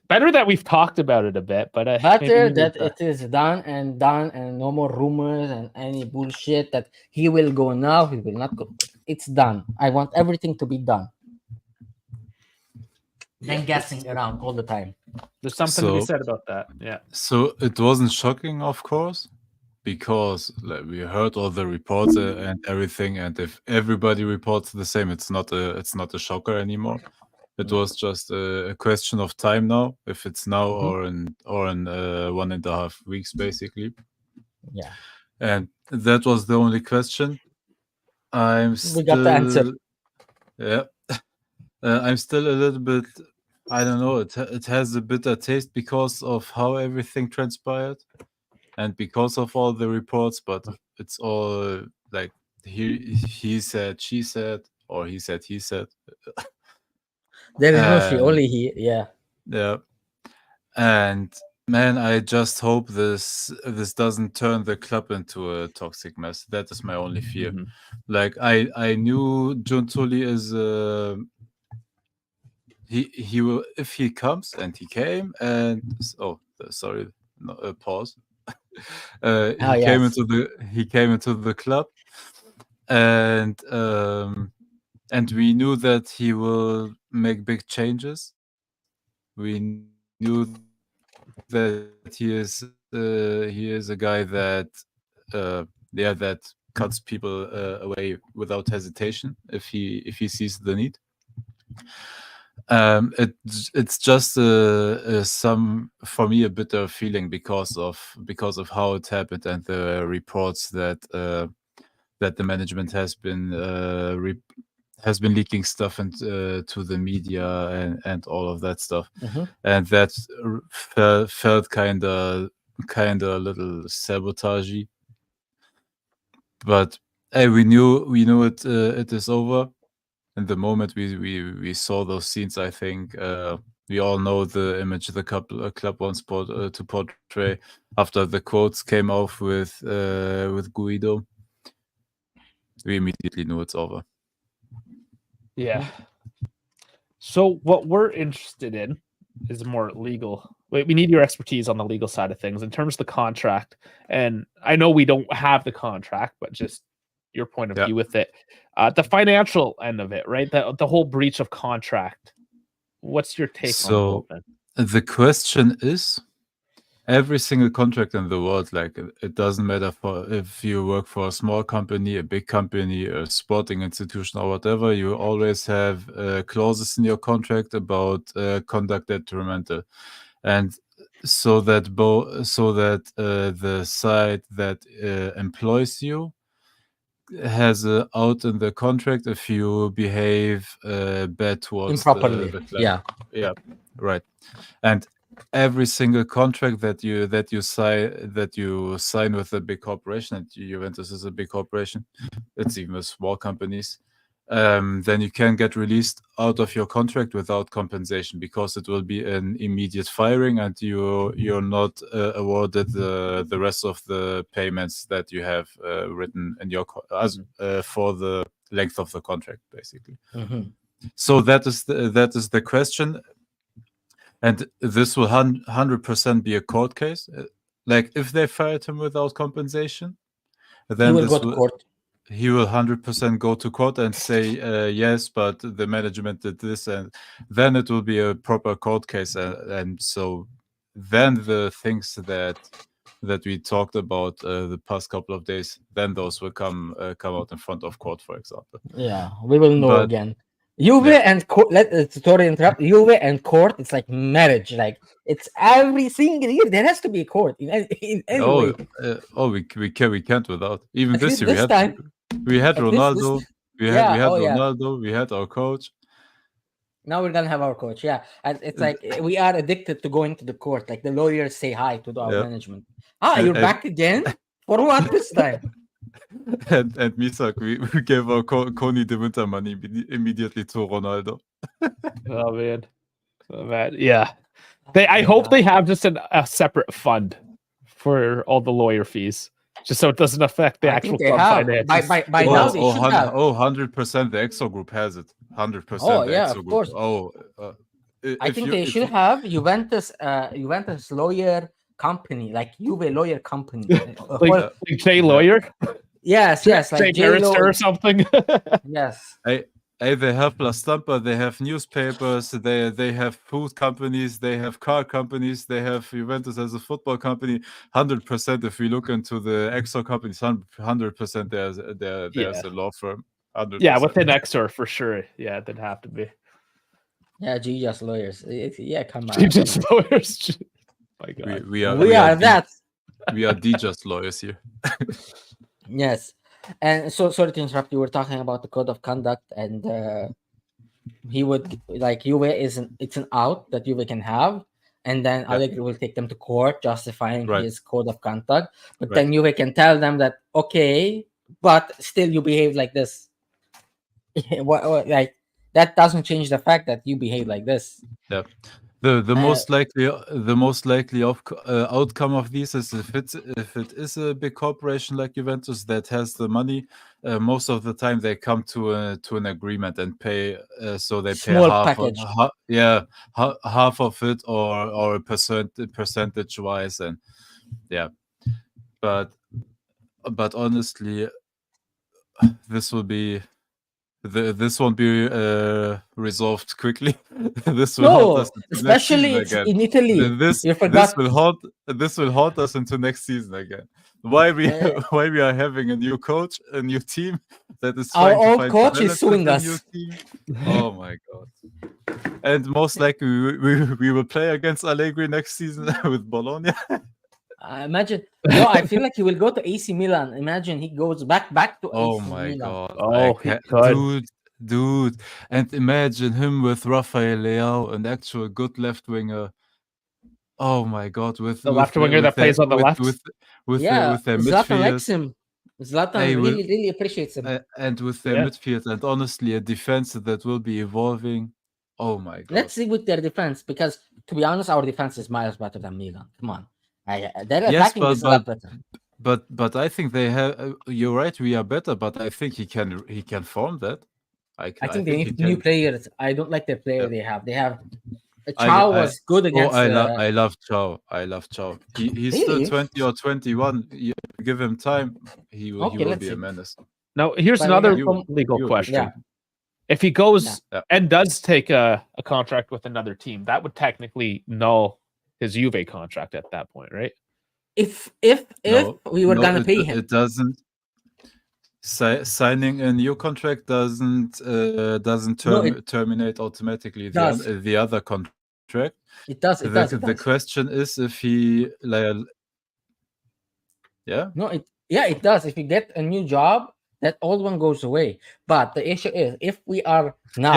Better that we've talked about it a bit, but better that it is done, and no more rumors and any bullshit that he will go now, he will not go. It's done. I want everything to be done. Then guessing around all the time. There's something to be said about that. Yeah. So it wasn't shocking, of course, because we heard all the reports and everything, and if everybody reports the same, it's not a shocker anymore. It was just a question of time now, if it's now or in 1.5 weeks, basically. Yeah. And that was the only question. We got the answer. Yeah. I'm still a little bit, I don't know, it has a bitter taste because of how everything transpired and because of all the reports, but it's all like he said, she said, or he said, he said. There is no she, only he. Yeah. Yeah. And man, I just hope this doesn't turn the club into a toxic mess. That is my only fear. Mm-hmm. Like I knew Giuntoli is he will, if he comes, and he came, and sorry, no, pause. He came into the club, and we knew that he will make big changes. We knew that he is a guy that that cuts people away without hesitation if he sees the need. It's just some, for me, a bitter feeling because of how it happened and the reports that the management has been leaking stuff to the media and all of that stuff, and that felt kind of a little sabotagey. But Hey, we knew it. It is over. And the moment we saw those scenes, I think we all know the image the club wants to portray after the quotes came off with Guido. We immediately knew it's over. Yeah. So what we're interested in is more legal. We need your expertise on the legal side of things in terms of the contract. And I know we don't have the contract, but just your point of view with it. The financial end of it, right? The whole breach of contract. What's your take on the whole thing? The question is, every single contract in the world, like it doesn't matter if you work for a small company, a big company, a sporting institution, or whatever, you always have clauses in your contract about conduct detrimental, and so that the side that employs you has out in the contract if you behave bad towards improperly. the club. Yeah, right. And every single contract that you sign with a big corporation, and Juventus is a big corporation, it's even with small companies, then you can get released out of your contract without compensation, because it will be an immediate firing, and you're not awarded the rest of the payments that you have written in your for the length of the contract, basically. So that is the question. And this will 100% be a court case. Like if they fired him without compensation, then he will go to court. He will 100% go to court and say yes, but the management did this, and then it will be a proper court case. And so then the things that we talked about the past couple of days, then those will come out in front of court, for example. Yeah, we will know again. Juve and court. Sorry, interrupt. Juve and court. It's like marriage. Like it's every single year there has to be a court in any way. We can't without. Even At this least year we had Ronaldo. We had Ronaldo. We had our coach. Now we're gonna have our coach. Yeah, and it's like we are addicted to going to the court. Like the lawyers say hi to our management. You're back again? For what this time? And Misak, we gave our Coney de Winter money immediately to Ronaldo. Oh man, yeah. I hope they have just a separate fund for all the lawyer fees, just so it doesn't affect the actual club finances. By now they should have. 100%. The EXO group has it. 100%. Oh yeah, of course. I think they should have Juventus lawyer company, like Juve lawyer company, like J Lawyer. Yes, like J or something. Yes. They have La Stampa, they have newspapers, they have food companies, they have car companies, they have Juventus as a football company. 100%. If we look into the EXO companies, 100% there's a law firm. 100%. Yeah, within EXO for sure. Yeah, it'd have to be. Yeah, G-Just lawyers. Come on. G-Just lawyers. My God. We are that. We are D-Just lawyers here. Yes. And so, sorry to interrupt. You were talking about the code of conduct, and he would like Juve it's an out that Juve can have, and then Allegri will take them to court justifying his code of conduct. But then Juve can tell them that okay, but still you behave like this. Like that doesn't change the fact that you behave like this. Yeah. The most likely outcome of this is if it is a big corporation like Juventus that has the money, most of the time they come to an agreement and pay. So they pay half of it or a percentage wise, and but honestly, this will be. This won't be resolved quickly. This will haunt us especially in Italy. This will haunt us into next season again. Why we are having a new coach, a new team that is trying our to find coach is suing us. New team. Oh my God! And most likely we will play against Allegri next season with Bologna. Imagine. No, I feel like he will go to AC Milan. Imagine he goes back to AC Milan. Oh my God! Dude, and imagine him with Rafael Leao, an actual good left winger. Oh my God! With the left winger that plays on the left. With their midfield. likes him. Zlatan really appreciates him. And with their midfield and honestly a defense that will be evolving. Oh my god! Let's see with their defense, because to be honest, our defense is miles better than Milan. Come on, their Yes, attacking is a lot better. But I think they have. You're right. We are better, but I think he can form that. I think they need new players. I don't like the player they have. They have Chow was good against. I love Chow. I love Chow. He's still 20 or 21. You give him time, he will be a menace. Now, here's another legal question. Yeah. If he goes and does take a contract with another team, that would technically null his Juve contract at that point, right? If we were gonna pay him, it doesn't. Signing a new contract doesn't terminate automatically the other contract. It does. The question is if he it does. If you get a new job, that old one goes away. But the issue is, if we are now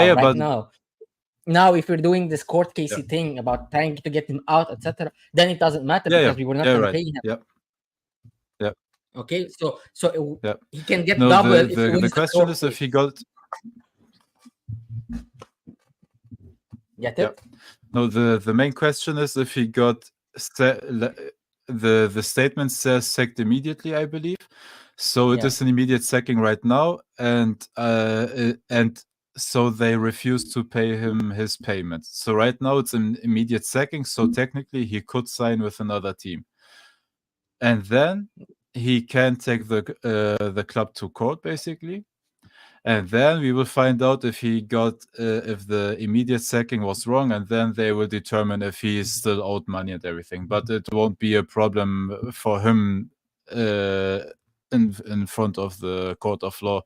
if we're doing this court casey thing about trying to get him out, etc., then it doesn't matter because we were not going to pay him. Yeah. Okay, so he can get double. The question is if he got. Get it? No, the main question is if he got the statement says sacked immediately, I believe. So it is an immediate sacking right now, and so they refuse to pay him his payment. So right now it's an immediate sacking. So technically he could sign with another team, and then he can take the club to court, basically, and then we will find out if he got if the immediate sacking was wrong, and then they will determine if he is still owed money and everything. But it won't be a problem for him in front of the court of law.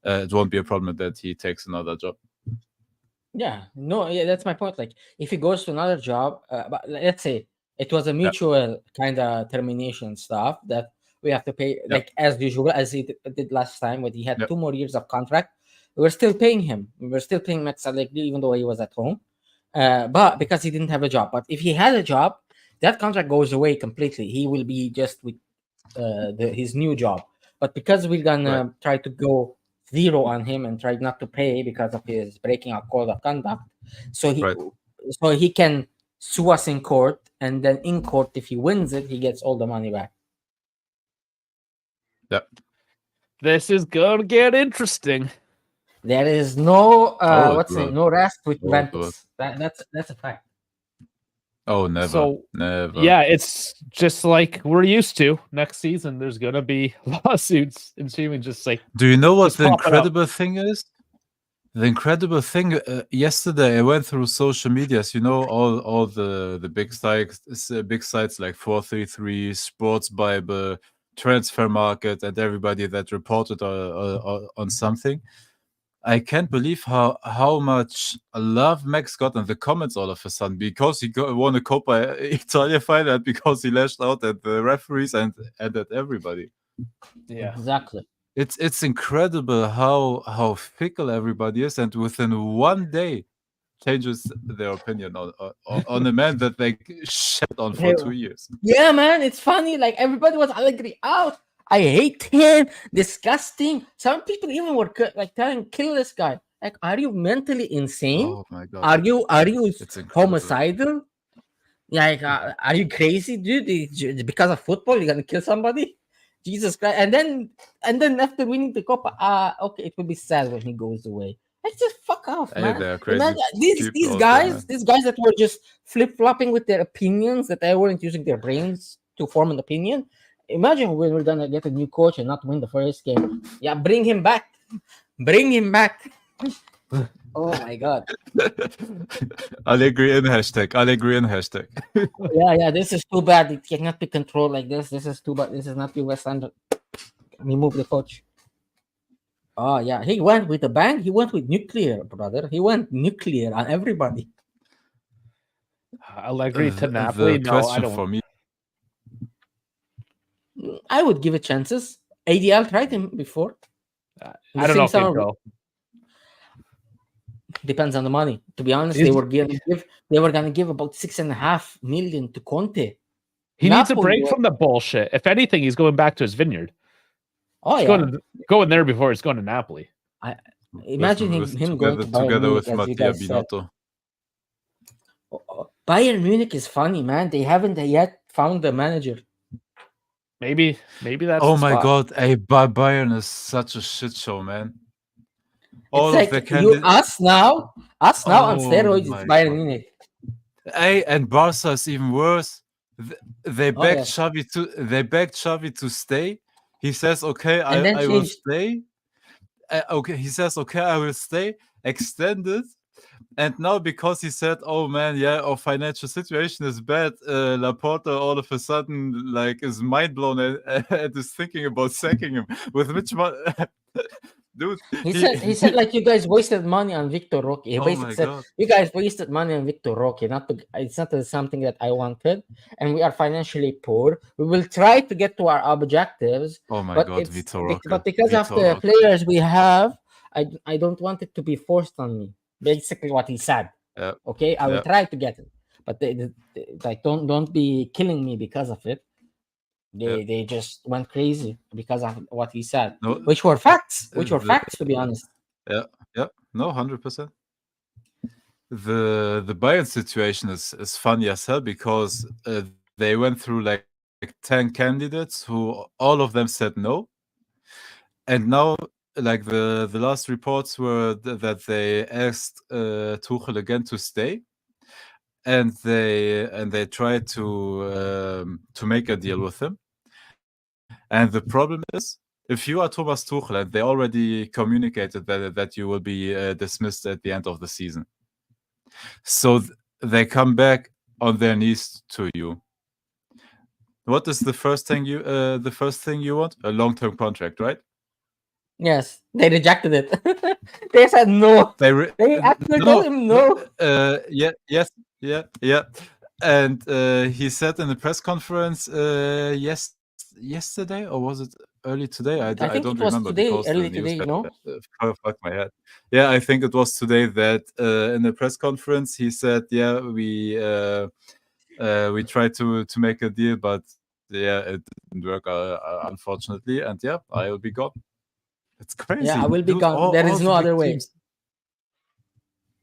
It won't be a problem that he takes another job. That's my point. Like, if he goes to another job, but let's say it was a mutual kind of termination stuff that we have to pay, like as usual, as he did last time when he had 2 more years of contract. We're still paying him. We're still paying Max Allegri, even though he was at home, but because he didn't have a job. But if he had a job, that contract goes away completely. He will be just with his new job. But because we're gonna try to go zero on him and try not to pay because of his breaking our code of conduct, so he can sue us in court, and then in court, if he wins it, he gets all the money back. This is gonna get interesting. There is no no rest with Juventus. That's a fact. Oh, never. So, never. Yeah, it's just like we're used to. Next season, there's gonna be lawsuits ensuing. Just like, do you know what the incredible thing is? The incredible thing. Yesterday, I went through social medias. You know, all the big sites like 433, Sports Bible, Transfer Market, and everybody that reported on something. I can't believe how much love Max got in the comments all of a sudden because he won a Coppa Italia final, because he lashed out at the referees and at everybody. Yeah, exactly. It's incredible how fickle everybody is, and within one day changes their opinion on a man that they shat on for 2 years. Yeah, man, it's funny. Like, everybody was Allegri out. I hate him. Disgusting. Some people even were like telling, kill this guy. Like, are you mentally insane? Oh my god. Are you homicidal? Like, are you crazy, dude? Because of football, you're gonna kill somebody? Jesus Christ. And then after winning the Copa, okay, it will be sad when he goes away. Like, just fuck off, man. They're crazy. These guys that were just flip-flopping with their opinions, that they weren't using their brains to form an opinion. Imagine when we're gonna get a new coach and not win the first game. Yeah, bring him back. Bring him back. Oh my god. Allegri in hashtag. Allegri in hashtag. Yeah. This is too bad. It cannot be controlled like this. This is too bad. This is not the West End. Remove the coach. Oh yeah, he went with a bang. He went with nuclear, brother. He went nuclear on everybody. Allegri to Napoli. No, I don't. For me, I would give it chances. ADL tried him before. I don't know if he'd go. Depends on the money. To be honest, they were gonna give about 6.5 million to Conte. He needs a break from the bullshit. If anything, he's going back to his vineyard. Oh He's yeah. going there before he's going to Napoli. Imagine him going to Bayern together Munich, with as you Mattia guys said. Binotto. Bayern Munich is funny, man. They haven't yet found the manager. Maybe that's Oh the my spot. god, Bayern is such a shit show, man. All It's of the like candidates. us now on Oh steroids. my It's Bayern god. Munich. And Barca is even worse. They Oh begged yes, Xavi to stay. He says, "Okay, and then I will changed. stay." Okay, he says, "Okay, I will stay." Extended, and now because he said, "Oh man, yeah, our financial situation is bad," Laporta all of a sudden like is mind blown and is thinking about sacking him. With which money, dude? He said like you guys wasted money on Victor Roque. He Oh basically my said god! you guys wasted money on Victor Roque. It's not something that I wanted, and we are financially poor. We will try to get to our objectives, Oh my but god, Vitor Roque. but because of Vitor the Roque. players we have, I don't want it to be forced on me. Basically, what he said. Yeah. Okay, I will Yeah. try to get it, but like don't be killing me because of it. They just went crazy because of what he said, No, which were facts. the- To be honest. Yeah, no, 100%. The Bayern situation is funny as hell because they went through like 10 candidates who all of them said no, and now like the last reports were that they asked Tuchel again to stay, and they tried to make a deal with him. And the problem is, if you are Thomas Tuchel and they already communicated that you will be dismissed at the end of the season, so they come back on their knees to you. What is the first thing you want? A long-term contract, right? Yes, they rejected it. They said no. They actually told him no. Yeah. And he said in the press conference yesterday, or was it early today? I think don't it was remember today, because the early news today. You know. fucked my head. Yeah, I think it was today that in the press conference he said, "Yeah, we tried to make a deal, but yeah, it didn't work unfortunately, and yeah, I will be gone." It's crazy. Yeah, I will be Dude, gone. There is the no big other way. teams,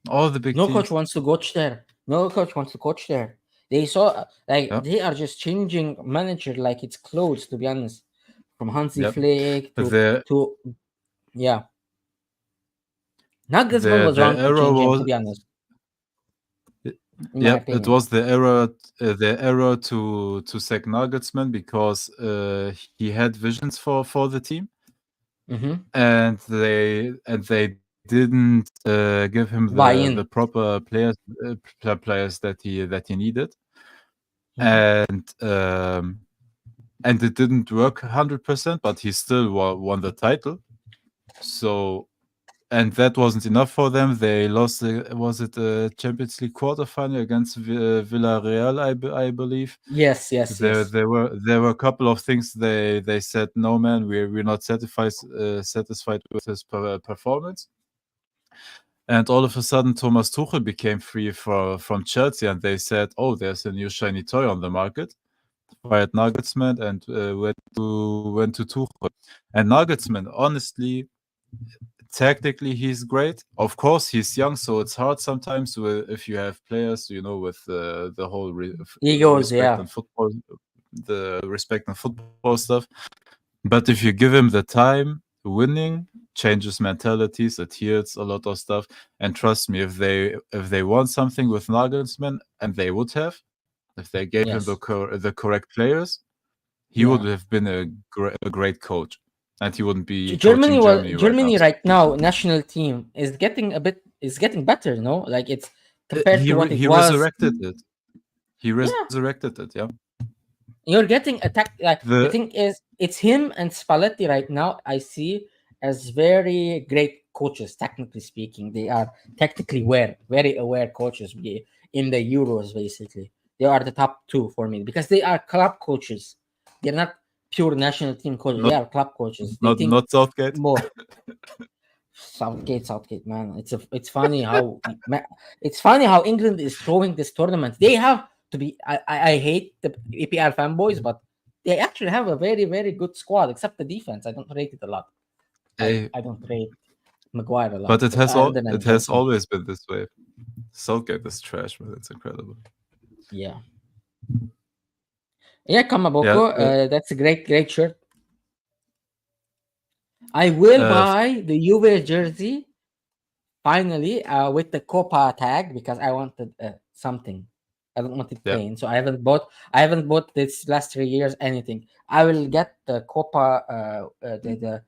all the big No teams. coach wants to coach there. No coach wants to coach there. They saw like Yeah. they are just changing manager like it's clothes. To be honest, from Hansi Yep. Flick The to yeah. Nagelsmann was the wrong to error change him. was To be honest, in my yep, it opinion. was the error to sack Nagelsmann because he had visions for the team, Mm-hmm. and they didn't give him Buy in. the proper players that he needed, Mhm. and it didn't work 100%, but he still won the title. So, and that wasn't enough for them. They lost was it a Champions League quarterfinal against Villarreal, I believe. Yes. There were a couple of things they said, no man, we're not satisfied with his performance. And all of a sudden, Thomas Tuchel became free from Chelsea, and they said, "Oh, there's a new shiny toy on the market." Fired Nagelsmann and went to Tuchel. And Nagelsmann, honestly, tactically, he's great. Of course, he's young, so it's hard sometimes if you have players, with the whole Egos, respect yeah. and football, the respect and football stuff. But if you give him the time, winning changes mentalities, it heals a lot of stuff. And trust me, if they want something with Nagelsmann, and they would have, if they gave him Yes. the correct players, he Yeah. would have been a great coach, and he wouldn't be Germany coaching Germany right now. right now national team is getting better, no? Like it's compared He to what it he was. resurrected it. He Yeah. resurrected it. Yeah. You're getting attacked. Like the The thing is, it's him and Spalletti right now. I see as very great coaches, technically speaking. They are tactically very aware coaches in the Euros. Basically, they are the top two for me because they are club coaches. They're not pure national team coaches. They are club coaches. They think not Southgate. more. Southgate, man. It's funny how England is throwing this tournament. They have to be. I hate the EPL fanboys, but they actually have a very, very good squad, except the defense. I don't rate it a lot. Hey, I don't rate Maguire a lot. but it has other than it has Johnson. always been this way. Southgate is trash, but it's incredible. Yeah. Yeah, Kamaboko. That's a great shirt. I will buy the Juve jersey finally with the Copa tag because I wanted something. I don't want it plain, so I haven't bought this last 3 years anything. I will get the Copa, the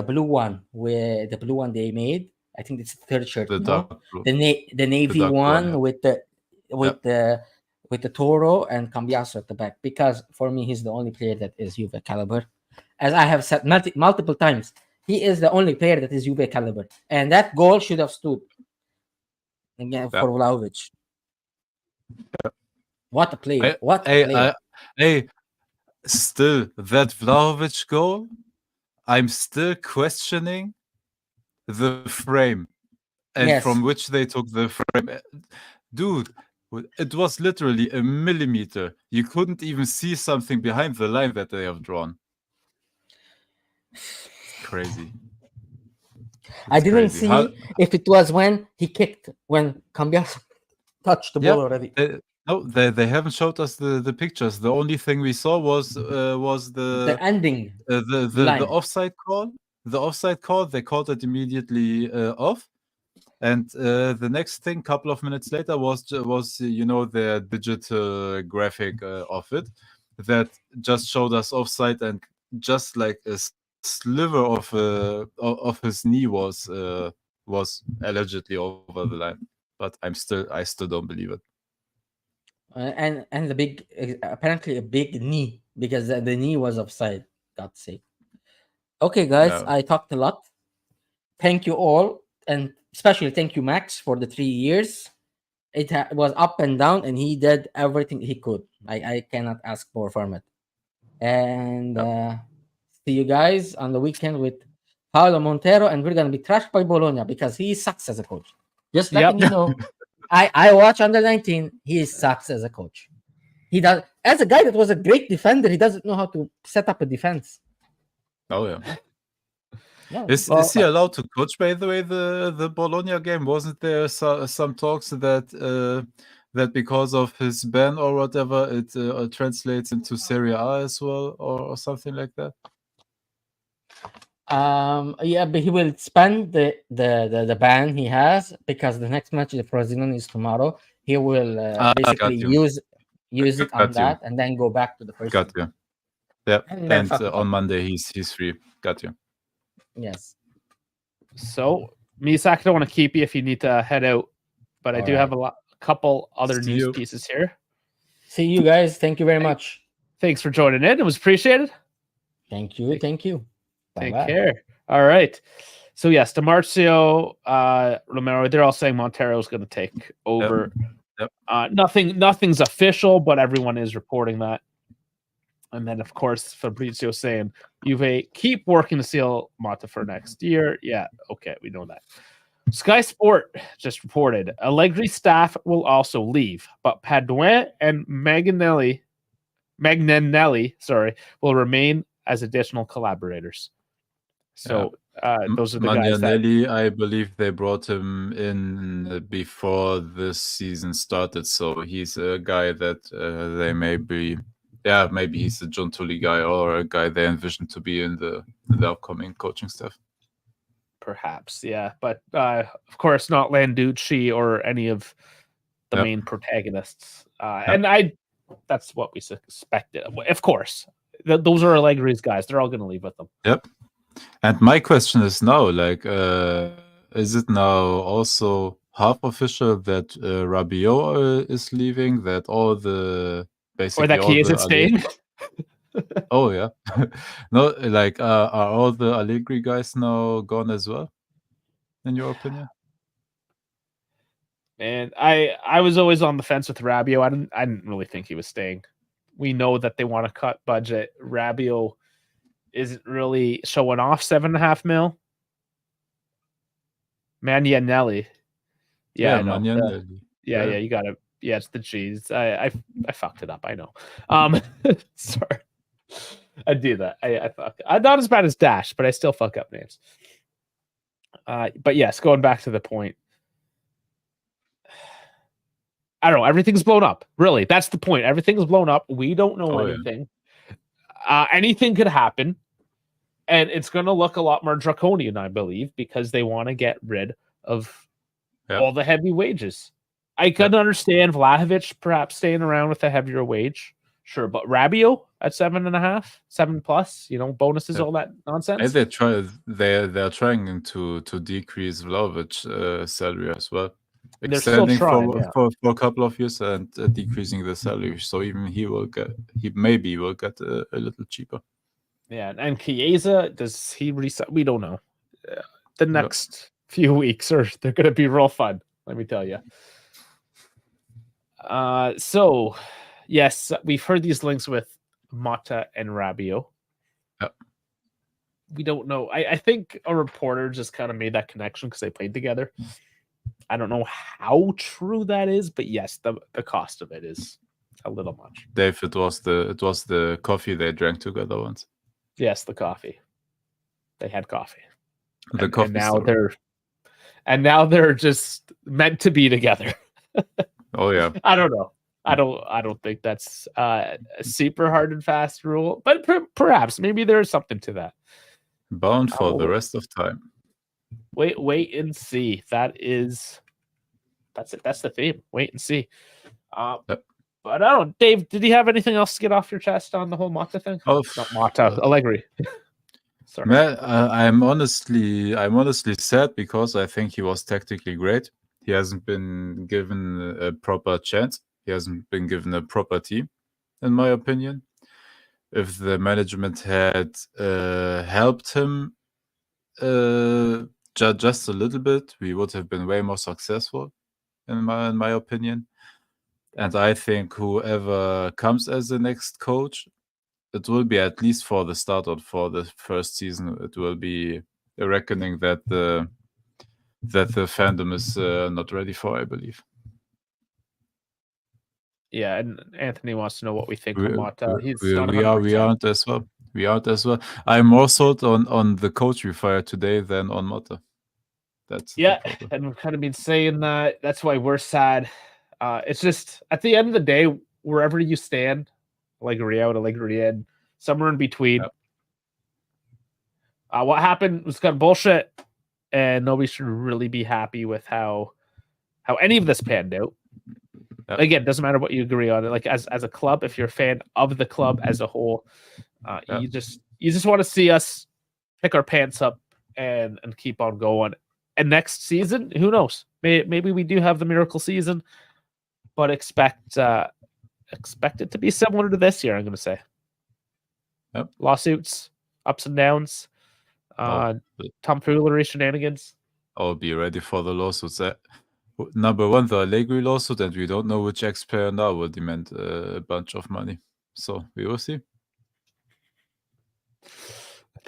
blue one where the blue one they made. I think it's the third shirt. The No, dark blue. the navy dark one one, with the Toro and Cambiaso at the back, because for me he's the only player that is Juve caliber. As I have said multiple times, he is the only player that is Juve caliber, and that goal should have stood again for Vlahovic. What a player! What a player! Hey, still that Vlahovic goal, I'm still questioning the frame and from which they took the frame. Dude, it was literally a millimeter. You couldn't even see something behind the line that they have drawn. It's crazy. I didn't see if it was when he kicked, when Cambiaso touched the ball already. No, they haven't showed us the pictures. The only thing we saw was the ending, the offside call. The offside call, they called it immediately off. And the next thing, couple of minutes later, was the digital graphic of it that just showed us offside, and just like a sliver of his knee was allegedly over the line. But I still don't believe it. And the big, apparently a big knee, because the knee was offside. God's sake. Okay, guys, I talked a lot. Thank you all, and especially thank you, Max, for the 3 years. It was up and down, and he did everything he could. I cannot ask more from it. And see you guys on the weekend with Paolo Montero, and we're gonna be trashed by Bologna because he sucks as a coach. Just letting you know. I watch under 19. He sucks as a coach. He does, as a guy that was a great defender, he doesn't know how to set up a defense. Oh yeah. Is he allowed to coach, by the way, the Bologna game? Wasn't there some talks that that because of his ban or whatever, it translates into Serie A as well, or something like that? Yeah, but he will spend the ban he has, because the next match the Brazilian is tomorrow. He will basically use it on that, and then go back to the first. Got you. Yeah, and on Monday he's free. Got you. Yes. So, Misak, I don't want to keep you if you need to head out, but I do have a couple other news pieces here. See you guys. Thank you very much. Thanks for joining in. It was appreciated. Thank you. Thank you. Take care. All right. So yes, DiMarzio, Romero, they're all saying Montero is going to take over. Yep. Nothing's official, but everyone is reporting that. And then, of course, Fabrizio saying, Juve keep working to seal Motta for next year. Yeah, okay, we know that. Sky Sport just reported Allegri staff will also leave, but Paduin and Magnanelli, will remain as additional collaborators. So those are the guys that... I believe they brought him in before this season started, so he's a guy that they maybe he's a John Tully guy, or a guy they envision to be in the upcoming coaching staff. Perhaps, yeah, but of course not Landucci or any of the main protagonists. And that's what we suspected. Of course, those are Allegri's guys. They're all going to leave with them. Yep. And my question is now, like, is it now also half official that Rabiot is leaving? That all the basically, or that he isn't staying? Oh yeah, no, like, are all the Allegri guys now gone as well? In your opinion? And I was always on the fence with Rabiot. I didn't really think he was staying. We know that they want to cut budget. Rabiot isn't really showing off $7.5 million. Magnanelli. Yeah, Magnanelli. Yeah, you got it. Yeah, it's the G's. I fucked it up. I know. Sorry. I do that. I fuck. I'm not as bad as Dash, but I still fuck up names. But yes, going back to the point. I don't know. Everything's blown up. Really, that's the point. Everything's blown up. We don't know anything. Yeah. Anything could happen, and it's going to look a lot more draconian, I believe, because they want to get rid of all the heavy wages. I can understand Vlahovic perhaps staying around with a heavier wage, sure, but Rabiot at 7.5, 7+, bonuses, all that nonsense. And they're trying to decrease Vlahovic's salary as well. They're still trying, for a couple of years and decreasing the salary, so even he maybe will get a little cheaper. Yeah, and Chiesa, does he reset? We don't know. The next few weeks they're going to be real fun. Let me tell you. So yes, we've heard these links with Mata and Rabiot. Yep. We don't know. I think a reporter just kind of made that connection because they played together. I don't know how true that is, but yes, the cost of it is a little much. Dave, it was the coffee they drank together once. Yes, the coffee. They had coffee. And now they're just meant to be together. Oh yeah. I don't know. I don't think that's a super hard and fast rule, but perhaps maybe there is something to that. Bound for the rest of time. Wait and see. That's it. That's the theme. Wait and see. But I don't know. Dave, did you have anything else to get off your chest on the whole Mata thing? Oh, not Mata, Allegri. Sorry. Man, I'm honestly sad because I think he was tactically great. He hasn't been given a proper chance. He hasn't been given a proper team, in my opinion. If the management had helped him just a little bit, we would have been way more successful, in my opinion. And I think whoever comes as the next coach, it will be, at least for the start or for the first season, it will be a reckoning that the fandom is not ready for, I believe. Yeah, and Anthony wants to know what we think of Mata. We aren't as well. We aren't as well. I'm more sold on the coach we fired today than on Mata. That's and we've kind of been saying that. That's why we're sad. It's just at the end of the day, wherever you stand, Allegri out, Allegri in, somewhere in between. Yep. What happened was kind of bullshit, and nobody should really be happy with how any of this panned out. Yep. Again, doesn't matter what you agree on it. Like as a club, if you're a fan of the club as a whole, you just want to see us pick our pants up and keep on going. And next season, who knows? Maybe we do have the miracle season, but expect it to be similar to this year. I'm going to say. Yep. Lawsuits, ups and downs, tomfoolery, shenanigans. I'll be ready for the lawsuits. Number one, the Allegri lawsuit, and we don't know which ex-player now will demand a bunch of money. So we will see.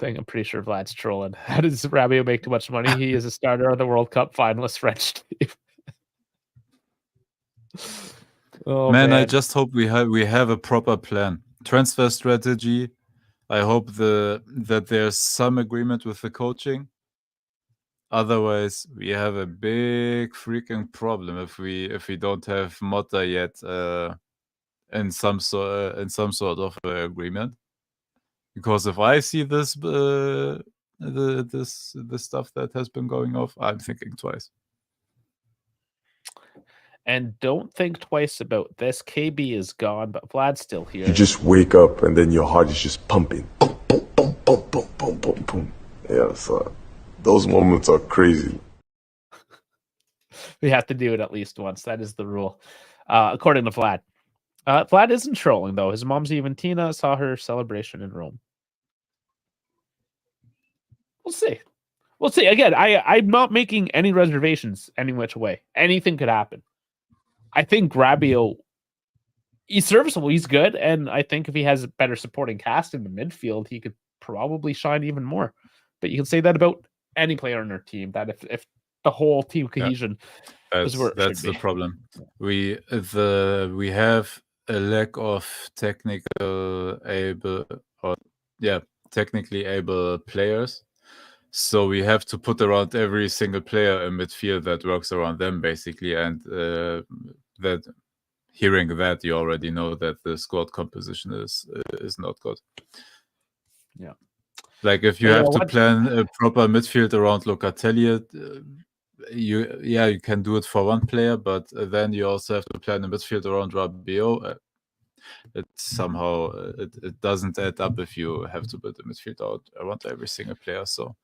I'm pretty sure Vlad's trolling. How does Rabiot make too much money? He is a starter on the World Cup finalist French team. Man, I just hope we have a proper plan. Transfer strategy. I hope that there's some agreement with the coaching. Otherwise, we have a big freaking problem if we don't have Mata yet in some sort of agreement. Because if I see this the stuff that has been going off, I'm thinking twice. And don't think twice about this. KB is gone, but Vlad's still here. You just wake up and then your heart is just pumping. Boom, boom, boom, boom, boom, boom, boom, boom. Yeah, so those moments are crazy. We have to do it at least once. That is the rule, according to Vlad. Vlad isn't trolling, though. His mom's Juventina. Saw her celebration in Rome. We'll see. We'll see. Again, I'm not making any reservations any which way. Anything could happen. I think Rabiot, he's serviceable. He's good. And I think if he has a better supporting cast in the midfield, he could probably shine even more. But you can say that about any player on our team, that if the whole team cohesion is where it that's should the be. problem. We have a lack of technical technically able players. So we have to put around every single player in midfield that works around them, basically. And that hearing that, you already know that the squad composition is not good. Yeah. Like if you have to plan a proper midfield around Locatelli, you can do it for one player, but then you also have to plan a midfield around Rabiot. It somehow it doesn't add up if you have to build a midfield out around every single player. So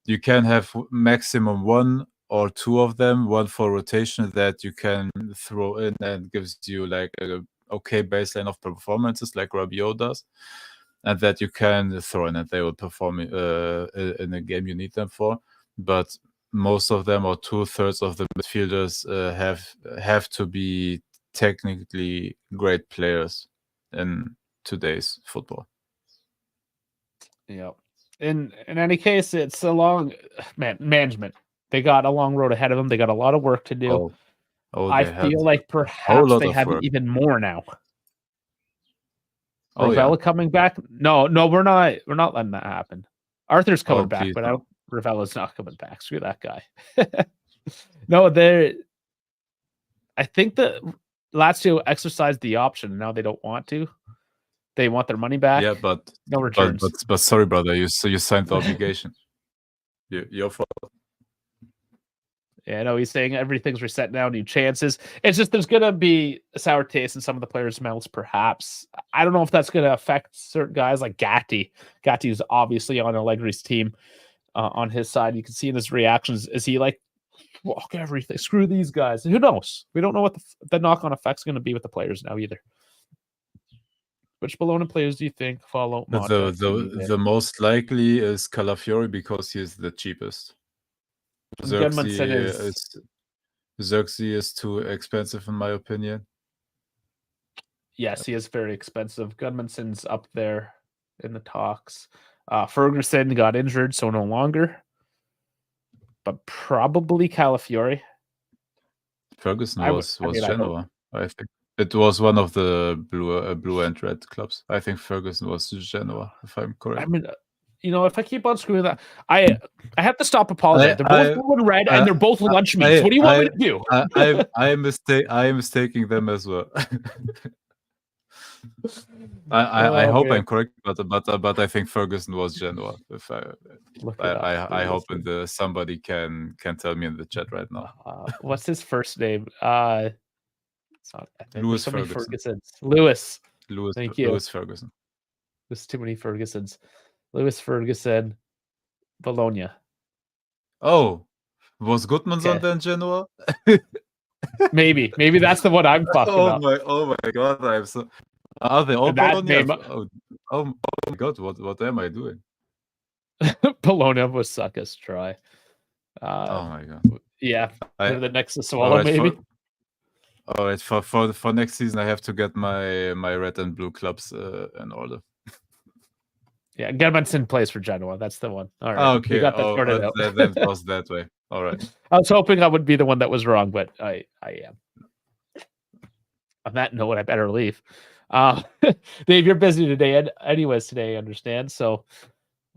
you can have maximum one or two of them, one for rotation that you can throw in and gives you like a okay baseline of performances like Rabiot does, and that you can throw in and they will perform in a game you need them for. But most of them, or 2/3 of the midfielders, have to be technically great players in today's football. Yeah. In any case, it's a long management. They got a long road ahead of them. They got a lot of work to do. I feel like perhaps they have even more now. Ravella coming back? No, we're not letting that happen. Arthur's coming back, but Ravella's not coming back. Screw that guy. No, I think that Lazio exercised the option, and now they don't want to. They want their money back. Yeah, but no returns. But sorry, brother, you signed the obligation. Your fault. Yeah, no, he's saying everything's reset now, new chances. It's just there's gonna be a sour taste in some of the players' mouths, perhaps. I don't know if that's gonna affect certain guys like Gatti. Gatti is obviously on Allegri's team. On his side, you can see in his reactions, is he like, fuck everything, screw these guys? Who knows? We don't know what the knock-on effect's going to be with the players now either. Which Bologna players do you think follow? The most likely is Calafiori because he's the cheapest. Xerxes is too expensive in my opinion. Yes, he is very expensive. Gudmundsson's up there in the talks. Ferguson got injured, so no longer. But probably Calafiori. Ferguson was Genoa, I think. It was one of the blue and red clubs. I think Ferguson was Genoa, if I'm correct. I mean, if I keep on screwing that, I have to stop apologizing. They're both blue and red, and they're both lunch meats. What do you want me to do? I am mistaking them as well. I hope I'm correct, but I think Ferguson was Genoa. If I hope somebody can tell me in the chat right now. What's his first name? Lewis Ferguson. Lewis. Thank you. Lewis Ferguson. There's too many Fergusons. Lewis Ferguson, Bologna. Oh, was Gudmundsson then Genoa? Maybe that's the one I'm fucking up. Oh my god! I'm so. Are they all Bologna? Oh my god! What am I doing? Bologna was suckers try. Oh my god! Yeah, the next Sassuolo maybe. All right, for next season, I have to get my red and blue clubs in order. Yeah, Gudmundsson plays for Genoa. That's the one. All right. Okay. We got that sorted out. That was that way. All right. I was hoping I would be the one that was wrong, but I am. On that note, I better leave. Dave, you're busy today, anyways. I understand. So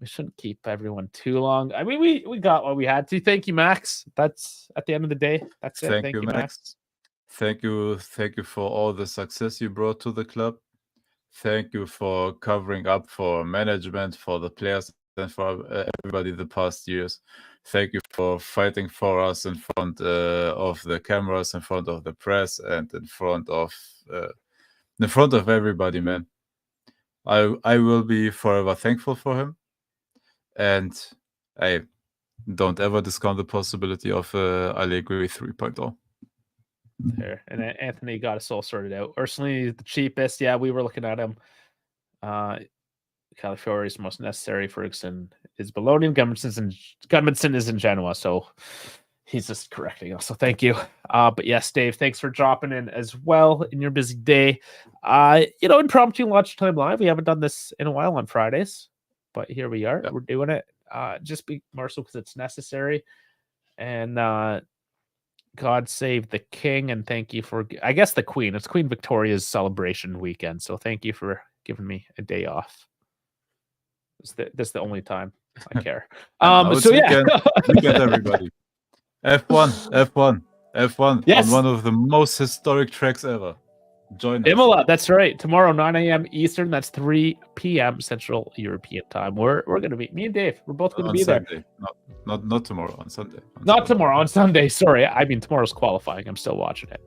we shouldn't keep everyone too long. I mean, we got what we had to. Thank you, Max. That's at the end of the day. That's it. Thank you, Max. Thank you for all the success you brought to the club. Thank you for covering up for management, for the players, and for everybody the past years. Thank you for fighting for us in front of the cameras, in front of the press, and in front of everybody, man. I will be forever thankful for him, and I don't ever discount the possibility of Allegri 3.0. There, and Anthony got us all sorted out. Ursulini, the cheapest. Yeah, we were looking at him. Calafiori is most necessary. Ferguson is Bologna. Gudmundsson is in Genoa, so he's just correcting us. So thank you. But yes, Dave, thanks for dropping in as well in your busy day. Impromptu lunchtime live. We haven't done this in a while on Fridays, but here we are. Yep. We're doing it. Just be more so because it's necessary. And God save the king, and thank you for, I guess, the queen. It's Queen Victoria's celebration weekend, so thank you for giving me a day off. This is the only time I care. And now So it's yeah, weekend, everybody. F1 Yes. on one of the most historic tracks ever. Join us. Imola. That's right. Tomorrow, 9 a.m. Eastern. That's 3 p.m. Central European time. We're gonna be me and Dave. We're both gonna on be there. Sunday. Not tomorrow. On Sunday. Not tomorrow, on Sunday. Sorry, I mean tomorrow's qualifying. I'm still watching it.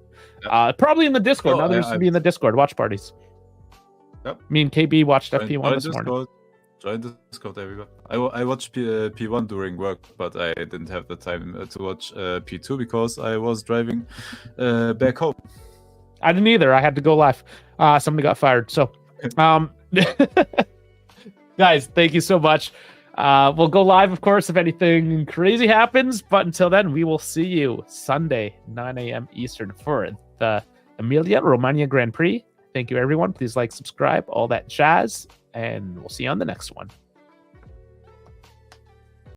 Yep. Probably in the Discord. Oh, Now there used to be in the Discord watch parties. Yep. Me and KB watched Join FP1 this morning. Join Discord, everyone. I watched P1 during work, but I didn't have the time to watch P2 because I was driving back home. I didn't either. I had to go live. Somebody got fired. So, guys, thank you so much. We'll go live, of course, if anything crazy happens. But until then, we will see you Sunday, 9 a.m. Eastern for the Emilia-Romagna Grand Prix. Thank you, everyone. Please like, subscribe, all that jazz. And we'll see you on the next one.